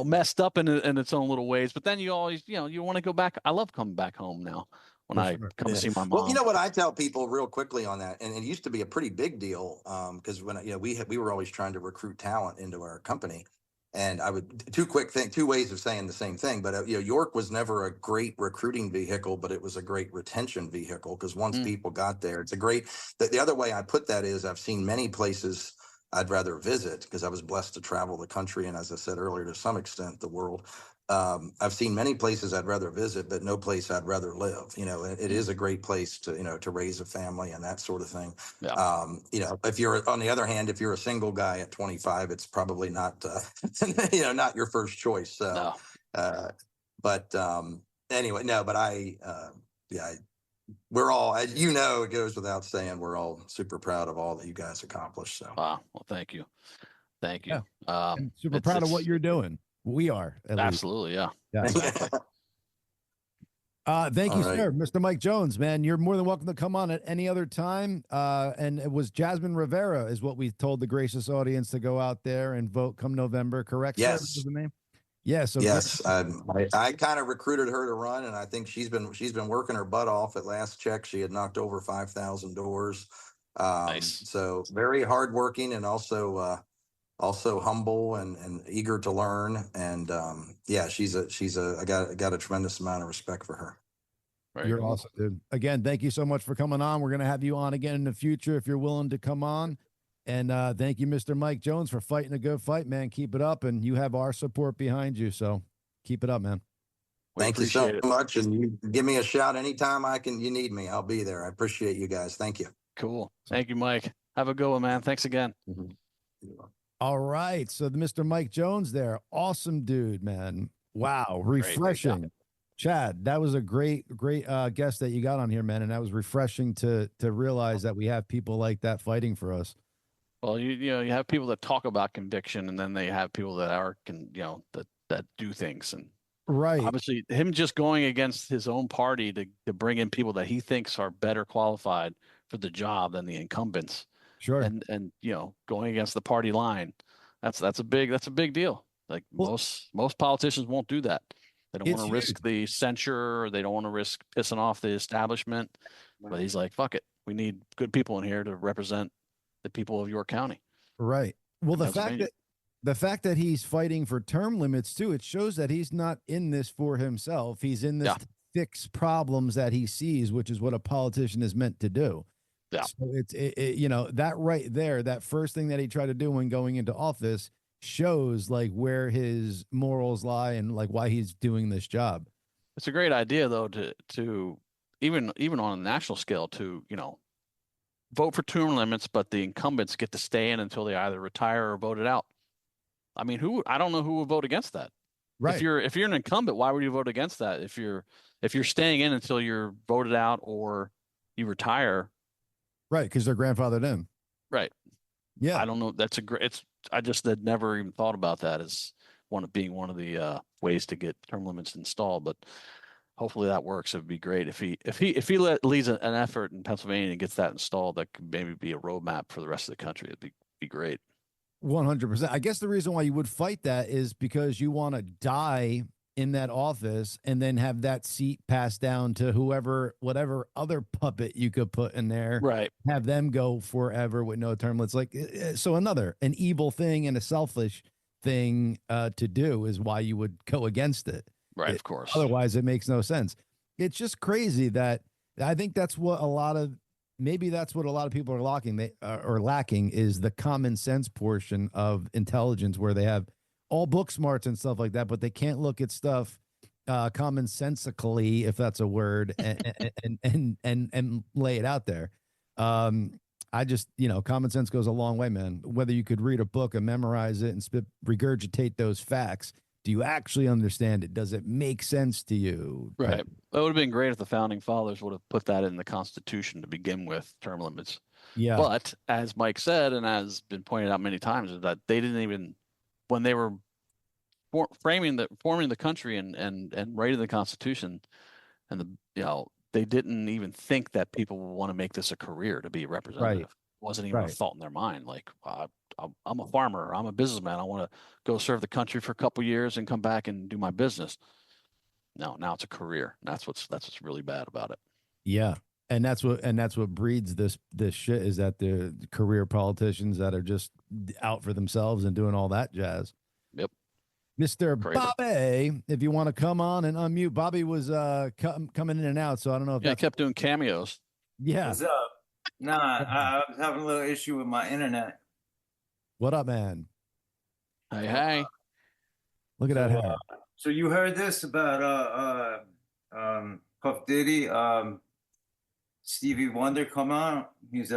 messed up in its own little ways. But then you always you want to go back. I love coming back home now. When I come to see my mom. Well, you know what I tell people real quickly on that, and it used to be a pretty big deal because when we were always trying to recruit talent into our company, and I would two ways of saying the same thing. But York was never a great recruiting vehicle, but it was a great retention vehicle because once people got there, it's a great. The other way I put that is I've seen many places I'd rather visit because I was blessed to travel the country and, as I said earlier, to some extent the world. I've seen many places I'd rather visit, but no place I'd rather live. It is a great place to raise a family and that sort of thing. Yeah. If you're on the other hand, if you're a single guy at 25, it's probably not, not your first choice. So, no. But anyway, no, but we're all, as it goes without saying, we're all super proud of all that you guys accomplished. So, wow. Well, thank you. Thank you. Yeah. Super proud of what you're doing. We are. Absolutely. Yeah. Exactly. Thank you, sir. Mr. Mike Jones, man, you're more than welcome to come on at any other time. And it was Jasmine Rivera is what we told the gracious audience to go out there and vote come November. Correct? Yes. Sir? Is the name? Yeah. So yes, I kind of recruited her to run, and I think she's been working her butt off. At last check, she had knocked over 5,000 doors. Nice. So very hardworking, and also humble and eager to learn. And I got a tremendous amount of respect for her. You're awesome, dude. Again, thank you so much for coming on. We're going to have you on again in the future if you're willing to come on. And thank you, Mr. Mike Jones, for fighting a good fight, man. Keep it up. And you have our support behind you. So keep it up, man. Thank you so much. And you give me a shout anytime you need me. I'll be there. I appreciate you guys. Thank you. Cool. Thank you, Mike. Have a good one, man. Thanks again. All right. So the Mr. Mike Jones there. Awesome dude, man. Wow. Refreshing. Great. Chad, that was a great guest that you got on here, man. And that was refreshing to realize that we have people like that fighting for us. Well, you have people that talk about conviction, and then they have people that that do things. And right. Obviously him just going against his own party to bring in people that he thinks are better qualified for the job than the incumbents. Sure. And going against the party line, that's a big deal. Like most politicians won't do that. They don't want to risk the censure, or they don't want to risk pissing off the establishment. But he's like, fuck it. We need good people in here to represent the people of York County. Right. Well, the fact that he's fighting for term limits too, it shows that he's not in this for himself. He's in this to fix problems that he sees, which is what a politician is meant to do. Yeah. So it's that right there, that first thing that he tried to do when going into office shows like where his morals lie and like why he's doing this job. It's a great idea though to even on a national scale to vote for term limits, but the incumbents get to stay in until they either retire or voted out. I mean, I don't know who would vote against that. Right. If you're an incumbent, why would you vote against that? If you're staying in until you're voted out or you retire. Right, because they're grandfathered in. Right. Yeah. I don't know. I just had never even thought about that as being one of the ways to get term limits installed. But hopefully that works. It would be great if he leads an effort in Pennsylvania and gets that installed. That could maybe be a roadmap for the rest of the country. It'd be great. 100%. I guess the reason why you would fight that is because you want to die in that office and then have that seat passed down to whatever other puppet you could put in there, right? Have them go forever with no term. It's like, so an evil thing and a selfish thing to do is why you would go against it. Right. Of course. Otherwise it makes no sense. It's just crazy that I think that's what a lot of people are lacking is the common sense portion of intelligence, where they have all book smarts and stuff like that, but they can't look at stuff commonsensically, if that's a word, and lay it out there. I just, common sense goes a long way, man. Whether you could read a book and memorize it and regurgitate those facts, do you actually understand it? Does it make sense to you? Right. It would have been great if the founding fathers would have put that in the Constitution to begin with, term limits. Yeah. But as Mike said, and has been pointed out many times, is that they didn't even, when they were forming the country and writing the Constitution, and they didn't even think that people would want to make this a career to be a representative. Right. It wasn't even a thought in their mind. Like, I'm a farmer, I'm a businessman, I want to go serve the country for a couple years and come back and do my business. No, now it's a career. That's what's really bad about it. Yeah. And that's what breeds this shit, is that the career politicians that are just out for themselves and doing all that jazz. Yep. Mr. Bobby, if you want to come on and unmute. Bobby was coming in and out, so I don't know if I kept doing cameos. Yeah. What's up? Nah, I was having a little issue with my internet. What up, man? Hey. Look at that hair. So you heard this about Puff Diddy, Stevie Wonder come on? He's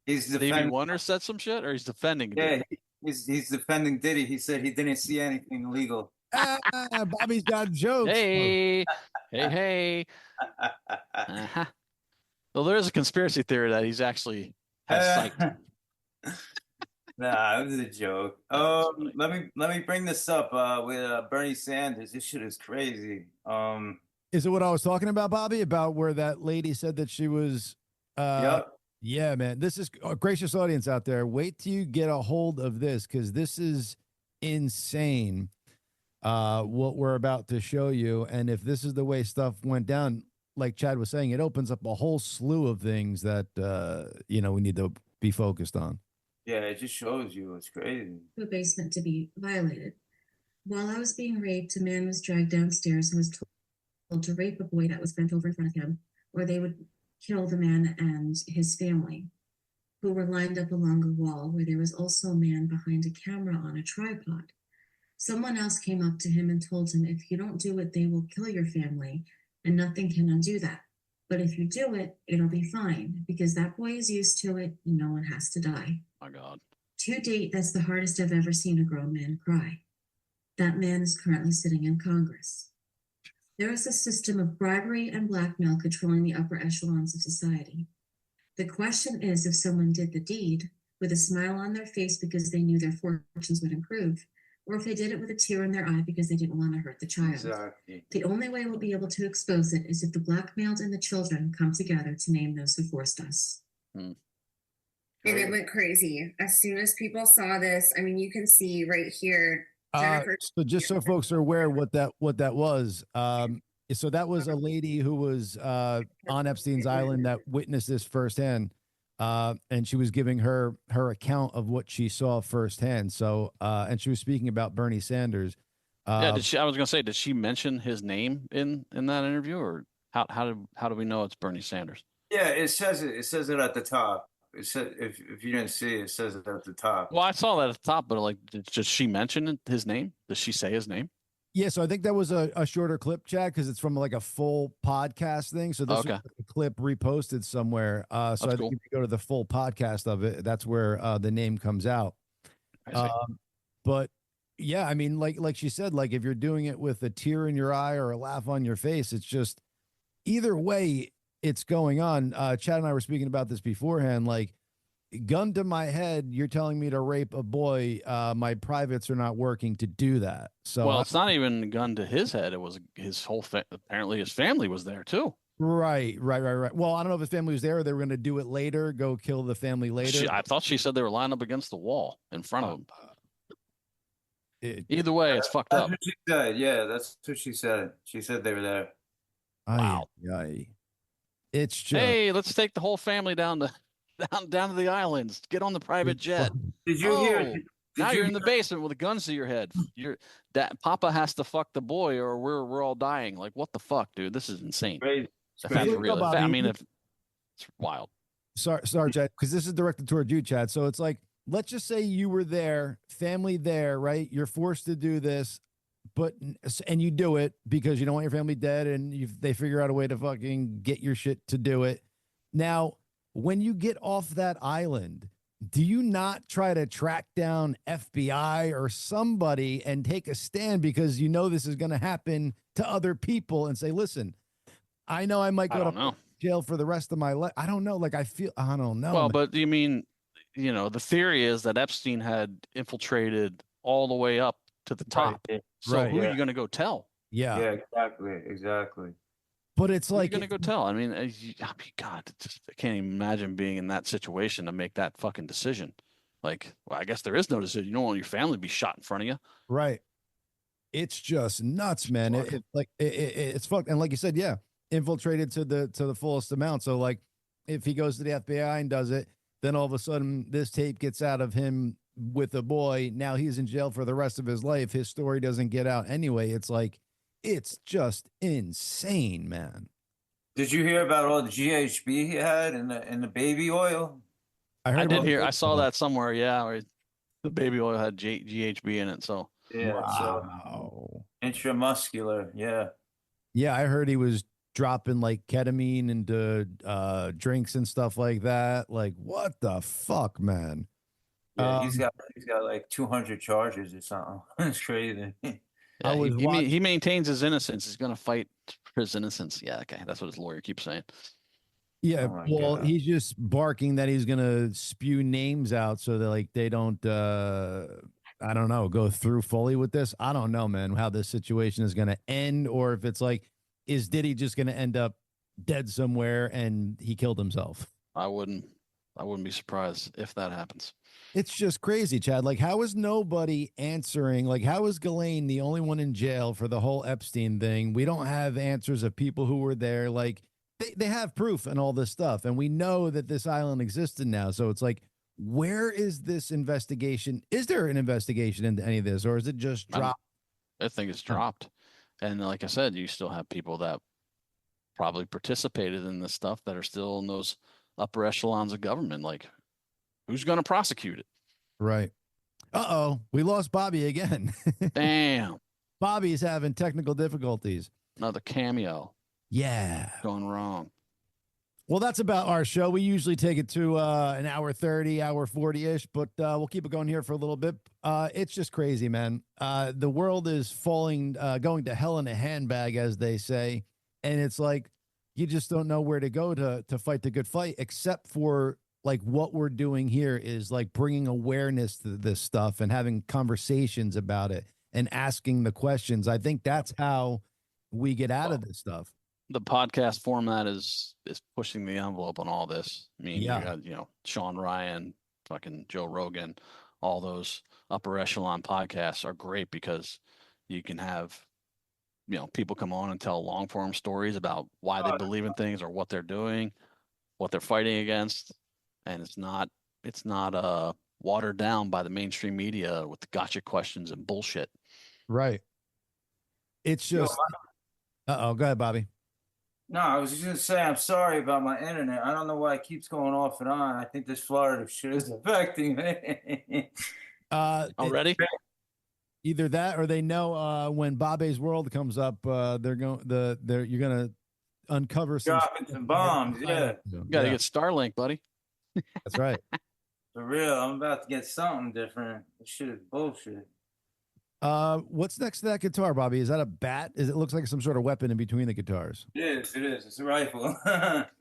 he's defending. Stevie Wonder said some shit, or he's defending? Yeah, he's defending Diddy. He said he didn't see anything illegal. Bobby's got jokes. Hey. Uh-huh. Well, there is a conspiracy theory that he's actually has sight. Nah, it was a joke. Let me bring this up with Bernie Sanders. This shit is crazy. Is it what I was talking about, Bobby? About where that lady said that she was Yep. Yeah, man. This is a gracious audience out there. Wait till you get a hold of this, because this is insane. What we're about to show you. And if this is the way stuff went down, like Chad was saying, it opens up a whole slew of things that we need to be focused on. Yeah, it just shows you it's crazy. The basement to be violated. While I was being raped, a man was dragged downstairs and was told to rape a boy that was bent over in front of him, or they would kill the man and his family, who were lined up along a wall where there was also a man behind a camera on a tripod. Someone else came up to him and told him, if you don't do it, they will kill your family, and nothing can undo that. But if you do it, it'll be fine, because that boy is used to it and no one has to die. My God. To date, that's the hardest I've ever seen a grown man cry. That man is currently sitting in Congress. There is a system of bribery and blackmail controlling the upper echelons of society. The question is, if someone did the deed with a smile on their face because they knew their fortunes would improve, or if they did it with a tear in their eye because they didn't want to hurt the child. Exactly. The only way we'll be able to expose it is if the blackmailed and the children come together to name those who forced us. And it went crazy. As soon as people saw this, I mean, you can see right here. So just so folks are aware what that was. So that was a lady who was on Epstein's Island that witnessed this firsthand. And she was giving her account of what she saw firsthand. So, and she was speaking about Bernie Sanders. I was going to say, did she mention his name in that interview, or how do we know it's Bernie Sanders? Yeah, it says it. It says it at the top. It said, if you didn't see it, it says it at the top. Well, I saw that at the top, but like, did she mention his name? Does she say his name? Yeah, so I think that was a shorter clip, Chad, because it's from like a full podcast thing. So this was like a clip reposted somewhere. So I think if you go to the full podcast of it, that's where the name comes out. But yeah, I mean, like she said, like if you're doing it with a tear in your eye or a laugh on your face, it's just either way it's going on. Chad and I were speaking about this beforehand. Like gun to my head, you're telling me to rape a boy. My privates are not working to do that. So Well, it's not even a gun to his head. It was his whole apparently his family was there too. Right. Well, I don't know if his family was there or they were going to do it later, go kill the family later. I thought she said they were lined up against the wall in front of him. Either way, it's fucked up. That's what she said. Yeah, that's what she said. She said they were there. Wow. It's just, hey, let's take the whole family down to the islands. Get on the private jet. Did you hear? Now you're in the basement with a gun to your head. Papa has to fuck the boy, or we're all dying. Like, what the fuck, dude? This is insane. Crazy. If that's real. I mean, if it's wild. Sorry, Chad, because this is directed toward you, Chad. So it's like, let's just say you were there, family there, right? You're forced to do this, and you do it because you don't want your family dead, and they figure out a way to fucking get your shit to do it. Now, when you get off that island, do you not try to track down FBI or somebody and take a stand because you know this is going to happen to other people and say, listen, I know I might go to jail for the rest of my life. I don't know. Like, I don't know. Well, but you mean, the theory is that Epstein had infiltrated all the way up to the top. Right. So who are you going to go tell? Yeah, exactly. But it's like, you're going to go tell. I mean, God, I can't even imagine being in that situation to make that fucking decision. Like, well, I guess there is no decision. You don't want your family to be shot in front of you. Right. It's just nuts, man. It's fucked. And like you said, yeah, infiltrated to the fullest amount. So like, if he goes to the FBI and does it, then all of a sudden this tape gets out of him with a boy. Now he's in jail for the rest of his life. His story doesn't get out anyway. It's like, it's just insane, man. Did you hear about all the GHB he had in the baby oil? I saw that somewhere. Yeah, where the baby oil had GHB in it. So yeah, wow. So intramuscular. Yeah, I heard he was dropping like ketamine into drinks and stuff like that. Like, what the fuck, man? Yeah, he's got like 200 charges or something. It's crazy. Yeah, he maintains his innocence. He's going to fight for his innocence. Yeah, okay. That's what his lawyer keeps saying. Yeah, well, he's just barking that he's going to spew names out so that like they don't, I don't know, go through fully with this. I don't know, man, how this situation is going to end, or if it's like, is Diddy just going to end up dead somewhere and he killed himself? I wouldn't be surprised if that happens. It's just crazy, Chad. Like, how is nobody answering? Like, how is Ghislaine the only one in jail for the whole Epstein thing? We don't have answers of people who were there. Like, they have proof and all this stuff. And we know that this island existed now. So it's like, where is this investigation? Is there an investigation into any of this? Or is it just dropped? I think it's dropped. And like I said, you still have people that probably participated in this stuff that are still in those upper echelons of government. Like, who's going to prosecute it? Right. Uh-oh. We lost Bobby again. Damn. Bobby's having technical difficulties. Another cameo. Yeah. Going wrong. Well, that's about our show. We usually take it to an hour 30, hour 40-ish, but we'll keep it going here for a little bit. It's just crazy, man. The world is falling, going to hell in a handbag, as they say. And it's like, you just don't know where to go to fight the good fight, except for like what we're doing here is like bringing awareness to this stuff and having conversations about it and asking the questions. I think that's how we get out of this stuff. The podcast format is pushing the envelope on all this. I mean, yeah. You got, Sean Ryan, fucking Joe Rogan, all those upper echelon podcasts are great because you can have, people come on and tell long form stories about why they believe in things or what they're doing, what they're fighting against. And it's not watered down by the mainstream media with the gotcha questions and bullshit. Right. It's just, go ahead, Bobby. No, I was just going to say, I'm sorry about my internet. I don't know why it keeps going off and on. I think this Florida shit is affecting me. Already? Either that or they know when Bobby's World comes up, you're going to uncover some bombs. Yeah. You got to get Starlink, buddy. That's right. For real. I'm about to get something different. This shit is bullshit. What's next to that guitar, Bobby? Is that a bat? It looks like some sort of weapon in between the guitars. It is. It's a rifle.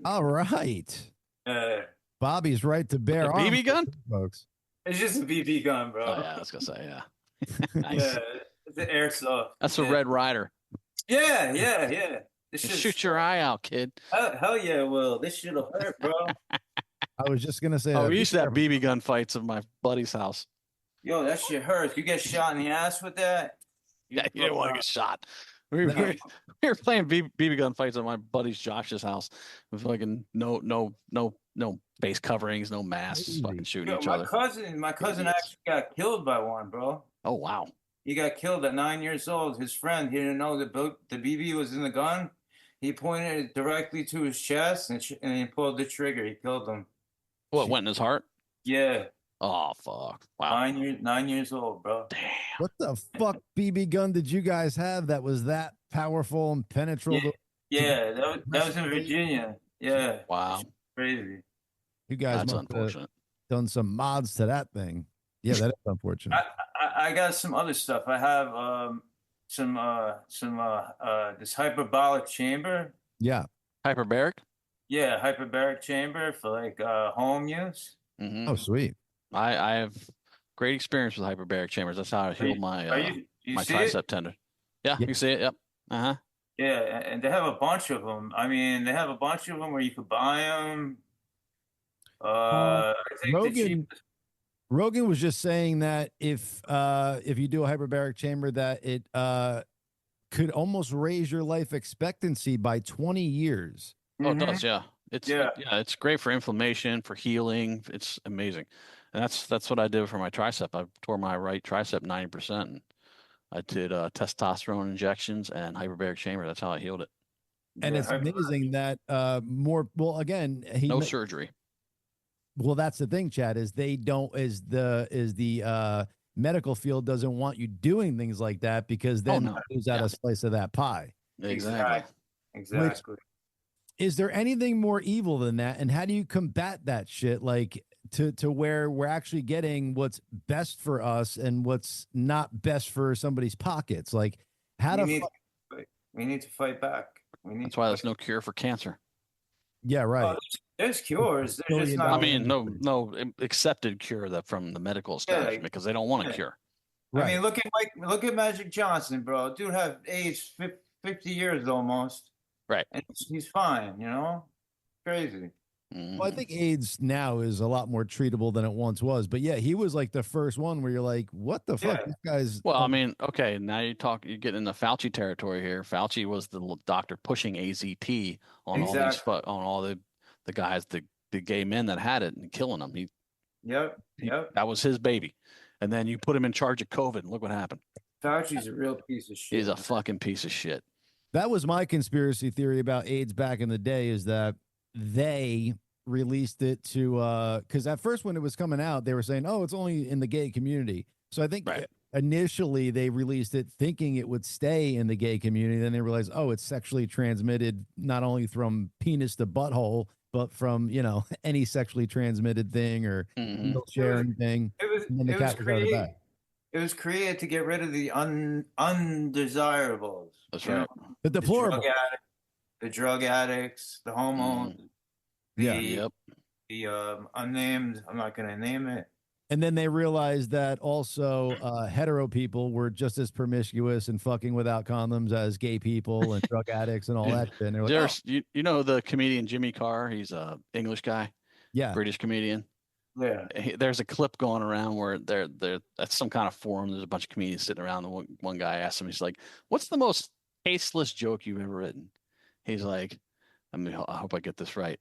All right. Bobby's right to bear A BB arms, gun? folks. It's just a BB gun, bro. Oh yeah, I was gonna say yeah. Nice. Yeah, it's an airsoft. That's a Red Rider. Yeah. This Just shit's- shoot your eye out, kid. Hell yeah, Will. This shit'll hurt, bro. I was just gonna say. Oh, that. we used to have BB gun fights at my buddy's house. Yo, that shit hurts. You get shot in the ass with that. Yeah, you didn't want to get shot. We were playing BB gun fights at my buddy's Josh's house with fucking no face coverings, no masks, just fucking shooting Yo, each my other. cousin actually got killed by one, bro. Oh wow. He got killed at 9 years old. His friend, he didn't know the BB was in the gun. He pointed it directly to his chest and he pulled the trigger. He killed him. What went in his heart? Yeah. Oh fuck! Wow. 9 years old, bro. Damn. What the fuck BB gun did you guys have that was that powerful and penetrable? Yeah, that was in Virginia. Yeah. Wow. Crazy. You guys That's must have unfortunate. done some mods to that thing. Yeah, that is unfortunate. I got some other stuff. I have some this hyperbolic chamber. Yeah. Hyperbaric? Yeah, hyperbaric chamber for like home use. Mm-hmm. Oh, sweet. I have great experience with hyperbaric chambers. That's how I healed my You my see tricep it? tendon. Yeah, Yeah. you see it? Yep. Uh-huh. Yeah, and they have a bunch of them. I mean, they have a bunch of them where you could buy them. I think the Rogan cheapest. Rogan was just saying that if you do a hyperbaric chamber, that it could almost raise your life expectancy by 20 years. Oh, it Mhm. does, yeah. It's Yeah. it's great for inflammation, for healing. It's amazing. And that's what I did for my tricep. I tore my right tricep 90%. And I did testosterone injections and hyperbaric chamber. That's how I healed it. And Yeah, it's amazing that No surgery. well, that's the thing, Chad, is they don't the medical field doesn't want you doing things like that because then no. you lose out a slice of that pie. Exactly. Exactly. Is there anything more evil than that? And how do you combat that shit? Like to where we're actually getting what's best for us and what's not best for somebody's pockets? Like how we to need to fight back. That's why there's no cure for cancer. yeah, right. Oh, there's cures. They're just $1 not. I mean, no accepted cure that from the medical establishment because they don't want a cure. Right. I mean, look at Magic Johnson, bro. Dude have aged 50 years almost. Right. And he's fine, you know? Crazy. Mhm. Well, I think AIDS now is a lot more treatable than it once was. But yeah, he was like the first one where you're like, what the fuck? Yeah. This guy's Well, I mean, okay, now you get into Fauci territory here. Fauci was the doctor pushing AZT on Exactly. on all the guys, the gay men that had it and killing them. Yep. That was his baby. And then you put him in charge of COVID and look what happened. Fauci's a real piece of shit. He's a fucking piece of shit. that was my conspiracy theory about AIDS back in the day, is that they released it to because at first when it was coming out, they were saying, oh, it's only in the gay community. So I think Right. initially they released it thinking it would stay in the gay community. Then they realized, oh, it's sexually transmitted not only from penis to butthole, but from, you know, any sexually transmitted thing or Mhm. needle sharing thing. And then the cat was out of the bag. It was created to get rid of the undesirables. That's you right. know, The deplorable. the drug addicts, the homos, Yeah. Yep. the unnamed. I'm not gonna name it. And then they realized that also hetero people were just as promiscuous and fucking without condoms as gay people and drug addicts and all that shit. And they're like, oh, There's you know the comedian Jimmy Carr. He's a English guy, yeah, British comedian. Yeah. There's a clip going around where they're at some kind of forum. There's a bunch of comedians sitting around. And one guy asked him, he's like, "What's the most tasteless joke you've ever written?" He's like, I hope I get this right.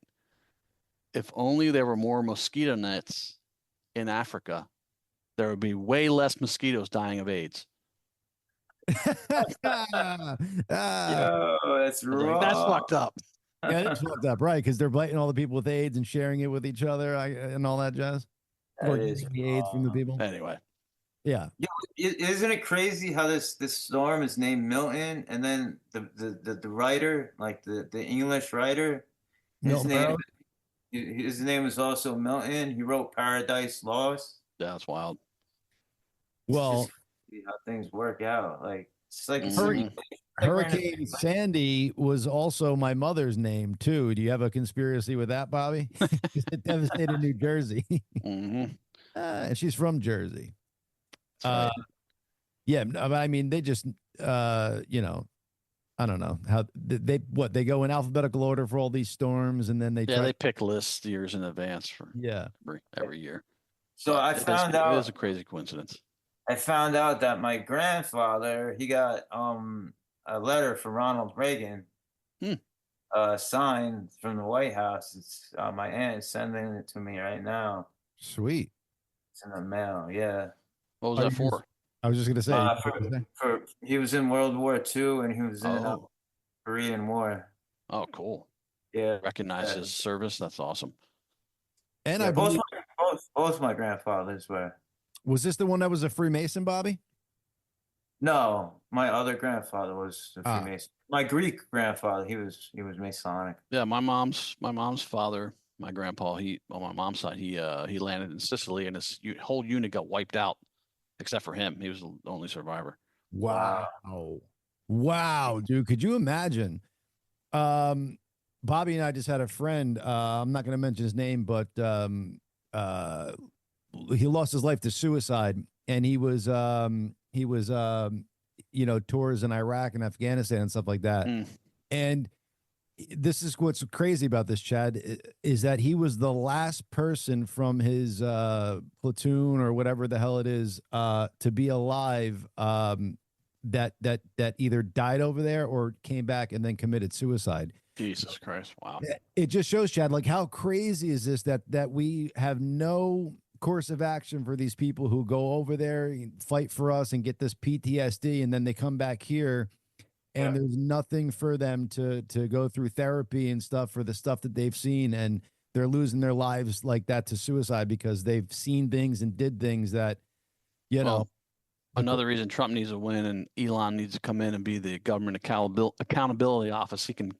If only there were more mosquito nets in Africa, there would be way less mosquitoes dying of AIDS. Ah, Yo, that's I was wrong. like, that's fucked up. yeah, it's fucked up, right? Because they're biting all the people with AIDS and sharing it with each other and all that jazz. Or That is getting the AIDS from the people. Anyway, Yeah. Isn't it crazy how this storm is named Milton, and then the writer, like the English writer, Milton Berle? his name is also Milton. He wrote Paradise Lost. that's wild. It's Well, just crazy how things work out. Like it's like a Mhm. simulation. Hurricane Sandy was also my mother's name too. Do you have a conspiracy with that, Bobby? It devastated New Jersey. And she's from Jersey. Right. Yeah, but I mean, they just, you know, I don't know how they go in alphabetical order for all these storms, and then they pick lists years in advance for every year. So I found out it is a crazy coincidence. I found out that my grandfather, he got a letter from Ronald Reagan signed from the White House. It's my aunt is sending it to me right now. Sweet. It's in the mail. Yeah. What was that for? I was just gonna say, for he was in World War II and he was in Korean War. Oh, cool. Yeah. Recognize his service. That's awesome. And yeah, I believe both my grandfathers were. Was this the one that was a Freemason, Bobby? No, my other grandfather was a Freemason. My Greek grandfather, he was Masonic. Yeah, my mom's father, my grandpa, on my mom's side, he landed in Sicily and his whole unit got wiped out except for him. He was the only survivor. Wow. Wow, dude. Could you imagine? Bobby and I just had a friend. I'm not going to mention his name, but he lost his life to suicide, and he was you know, tours in Iraq and Afghanistan and stuff like that. And this is what's crazy about this, Chad, is that he was the last person from his platoon or whatever the hell it is to be alive that either died over there or came back and then committed suicide. Jesus Christ. Wow. It just shows, Chad, like how crazy is this that we have no course of action for these people who go over there, fight for us and get this PTSD, and then they come back here and there's nothing for them to go through therapy and stuff for the stuff that they've seen, and they're losing their lives like that to suicide because they've seen things and did things that, you know. Another reason Trump needs to win and Elon needs to come in and be the government accountability office. He can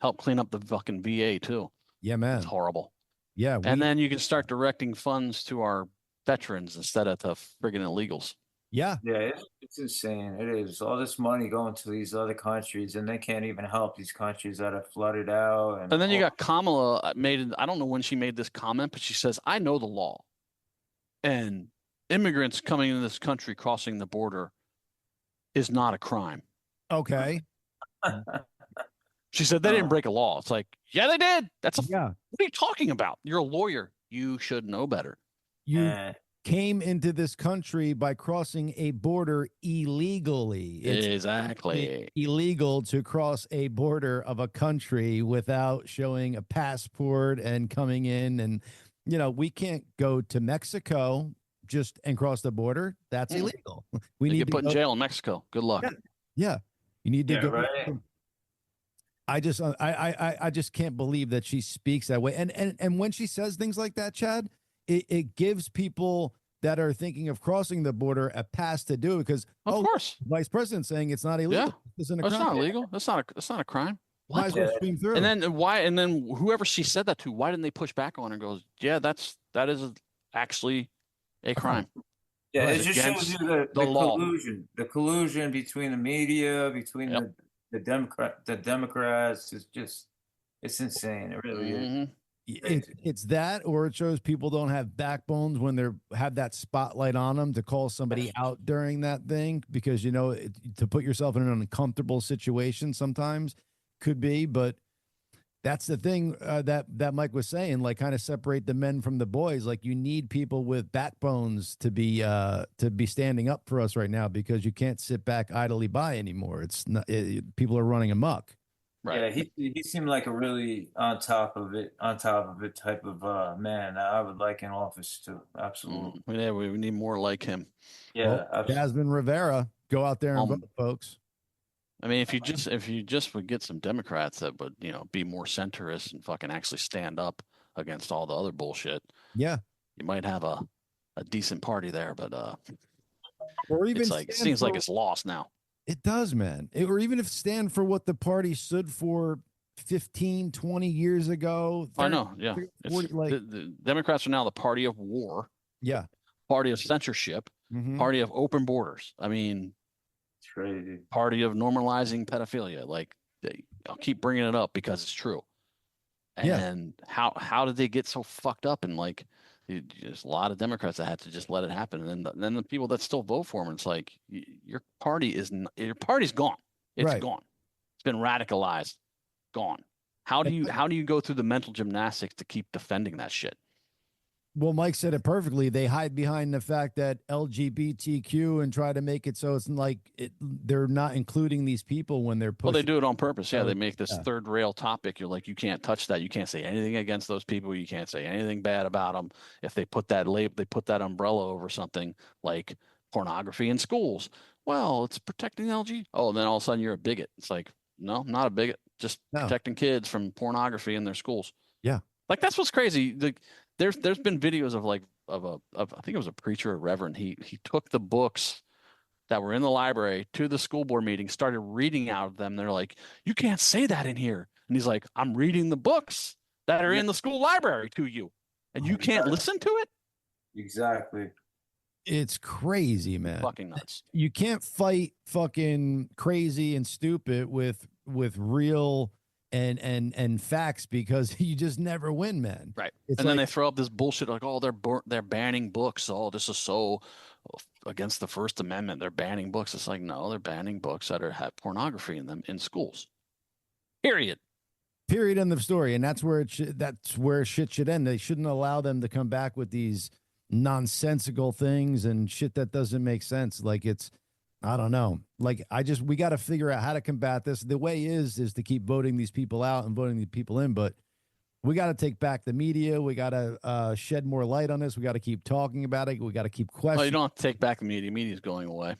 help clean up the fucking VA too. Yeah, man. It's horrible. Yeah. And then you can start directing funds to our veterans instead of the friggin' illegals. Yeah. Yeah, it's insane. It is. All this money going to these other countries, and they can't even help these countries that are flooded out. And then you got Kamala I don't know when she made this comment, but she says, I know the law. And immigrants coming into this country crossing the border is not a crime. Okay. She said they didn't break a law. It's like, yeah, they did. What are you talking about? You're a lawyer. You should know better. You came into this country by crossing a border illegally. It's exactly illegal to cross a border of a country without showing a passport and coming in. And, you know, we can't go to Mexico and cross the border. That's illegal. We need to get put in jail in Mexico. Good luck. Yeah. You need to go. Right. I just can't believe that she speaks that way. And when she says things like that, Chad, it gives people that are thinking of crossing the border a pass to do it because of course, Vice President saying it's not illegal. Yeah. It's not illegal. That's not a crime. Might as well swing through. And then whoever she said that to, why didn't they push back on her and goes, yeah, that is actually a crime. Yeah, it just shows you the law. collusion between the media, between the Democrats. It's insane. It really is. It's that, or it shows people don't have backbones when they have that spotlight on them to call somebody out during that thing, because, you know, to put yourself in an uncomfortable situation sometimes could be, but that's the thing that Mike was saying, like kind of separate the men from the boys. Like you need people with backbones to be standing up for us right now, because you can't sit back idly by anymore. It's not, people are running amok. Right. Yeah, he seemed like a really on top of it type of man that I would like in office too. Absolutely. Yeah, we need more like him. Yeah. Well, Jasmine Rivera, go out there and vote, folks. I mean, if you just would get some Democrats that would, you know, be more centrist and fucking actually stand up against all the other bullshit. Yeah. You might have a decent party there, but or even it seems like it's lost now. It does, man. Or even if stand for what the party stood for 15, 20 years ago. 30, I know, yeah. 40, the Democrats are now the party of war. Yeah. Party of censorship. Party of open borders. I mean, It's crazy. Party of normalizing pedophilia. Like, I'll keep bringing it up because it's true. And how did they get so fucked up? And like, there's a lot of Democrats that had to just let it happen. And then the people that still vote for them, it's like, your party's gone. It's gone. It's been radicalized, gone. How do you go through the mental gymnastics to keep defending that shit? Well, Mike said it perfectly. They hide behind the fact that LGBTQ and try to make it so it's like they're not including these people when they're pushing. Well, they do it on purpose. Yeah, they make this third rail topic. You're like, you can't touch that. You can't say anything against those people. You can't say anything bad about them. If they put that label, they put that umbrella over something like pornography in schools. Well, it's protecting LG. Oh, and then all of a sudden you're a bigot. It's like, no, not a bigot. Just protecting kids from pornography in their schools. Yeah, like that's what's crazy. Like, there's been videos of like of I think it was a preacher, a reverend. He took the books that were in the library to the school board meeting, started reading out of them. They're like, you can't say that in here. And he's like, I'm reading the books that are in the school library to you, and you can't listen to it. Exactly. It's crazy, man. Fucking nuts. You can't fight fucking crazy and stupid with real and facts, because you just never win, man. Right. It's and then like, they throw up this bullshit like, oh, they're banning books. Oh, this is so against the First Amendment. They're banning books. It's like, no, they're banning books that have pornography in them in schools. Period. End of story. And that's where that's where shit should end. They shouldn't allow them to come back with these nonsensical things and shit that doesn't make sense. Like, it's, I don't know. Like, we got to figure out how to combat this. The way is to keep voting these people out and voting these people in, but we got to take back the media. We got to shed more light on this. We got to keep talking about it. We got to keep questioning. Oh, you don't have to take back the media. Media's going away.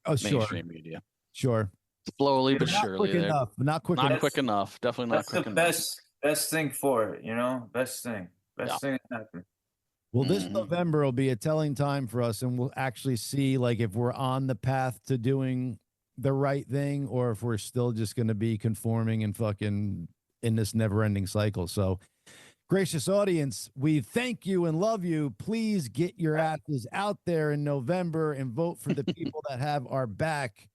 Oh, sure. Mainstream media. Sure. Slowly but surely. Not quick enough. Definitely not quick enough. That's the best thing for it, Best thing that's happening. Well, this November will be a telling time for us, and we'll actually see, like, if we're on the path to doing the right thing, or if we're still just going to be conforming and fucking in this never-ending cycle. So, gracious audience, we thank you and love you. Please get your asses out there in November and vote for the people that have our back.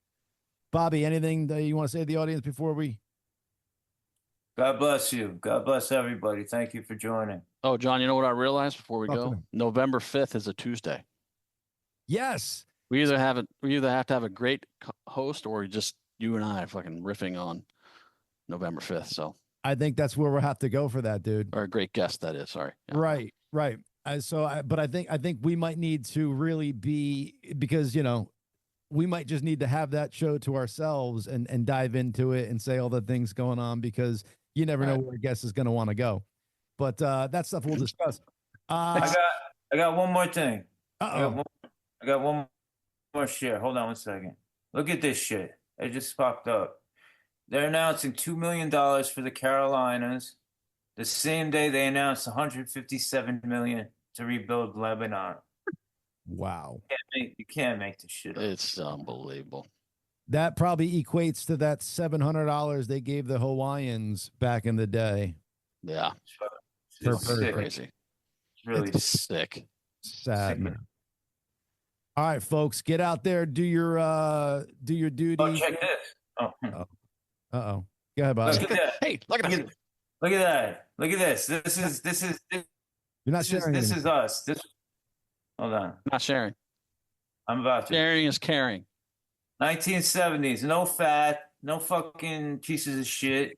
Bobby, anything that you want to say to the audience before we? God bless you. God bless everybody. Thank you for joining. Oh, John, you know what I realized before we go? November 5th is a Tuesday. Yes. We either have to have a great host, or just you and I fucking riffing on November 5th. So I think that's where we'll have to go for that, dude. Or a great guest, that is. Sorry. Yeah. Right. But I think we might need to really be, because, we might just need to have that show to ourselves and dive into it and say all the things going on, because you never know where a guest is going to want to go. But that stuff we'll discuss. I got one more thing. Uh-oh. I got one more share. Hold on one second. Look at this shit. It just popped up. They're announcing $2 million for the Carolinas. The same day they announced $157 million to rebuild Lebanon. Wow. You can't make this shit up. It's unbelievable. That probably equates to that $700 they gave the Hawaiians back in the day. Yeah. It's crazy. It's really sick. Sad, man. All right, folks, get out there, do your duty. Oh, check this. Oh. Uh-oh. Go ahead, Bob. Look at that. Hey, look at that. Look at that. Look at this. This is You're not sharing. This is us. Hold on. Not sharing. I'm about to. Sharing is caring. 1970s. No fat. No fucking pieces of shit.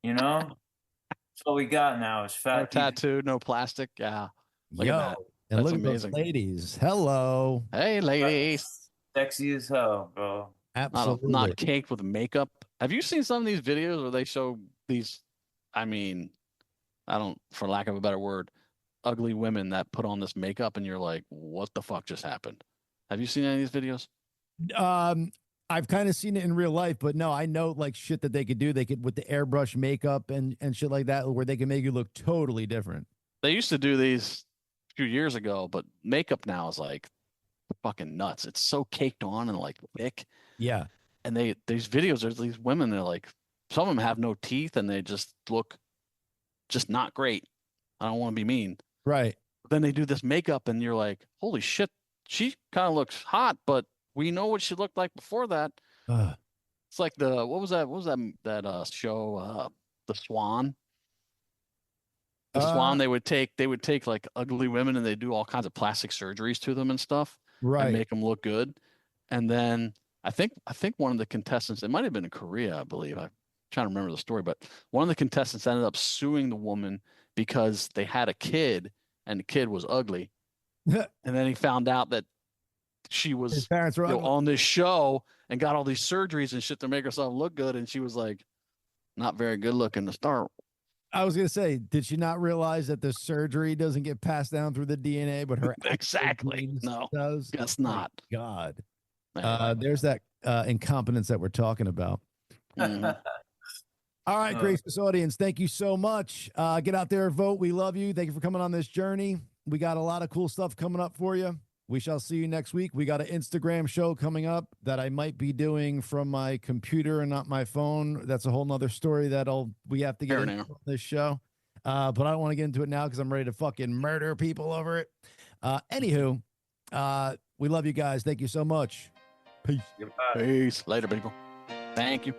That's all we got now is fat. No tattoo, no plastic. Yeah. Look at that. And That's look amazing. at those ladies. Hello. Hey, ladies. Sexy as hell, bro. Absolutely. Not caked with makeup. Have you seen some of these videos where they show these, for lack of a better word, ugly women that put on this makeup, and you're like, what the fuck just happened? Have you seen any of these videos? I've kind of seen it in real life, but no, I know like shit that they could do. They could with the airbrush makeup and shit like that, where they can make you look totally different. They used to do these a few years ago, but makeup now is like fucking nuts. It's so caked on and like thick. Yeah. And these videos, there's these women, they're like, some of them have no teeth and they just look just not great. I don't want to be mean. Right. Then they do this makeup and you're like, holy shit, she kind of looks hot, but we know what she looked like before that. Ugh. It's like the what was that show The Swan. The Swan, they would take like ugly women and they do all kinds of plastic surgeries to them and stuff and right. make them look good. And then I think one of the contestants, it might have been in Korea, I believe. I'm trying to remember the story, but one of the contestants ended up suing the woman because they had a kid and the kid was ugly. And then he found out that she His was parents were ugly. on this show and got all these surgeries and shit to make herself look good. And she was like, not very good looking to start. I was going to say, did she not realize that the surgery doesn't get passed down through the DNA, but her Exactly. genes No, does? guess Oh my not. God. Anyway. There's that incompetence that we're talking about. Mhm. All right, Gracious audience, thank you so much. Get out there and vote. We love you. Thank you for coming on this journey. We got a lot of cool stuff coming up for you. We shall see you next week. We got an Instagram show coming up that I might be doing from my computer and not my phone. That's a whole nother story we have to get into on this show. But I don't want to get into it now because I'm ready to fucking murder people over it. Anywho, we love you guys. Thank you so much. Peace. Peace. Later, people. Thank you.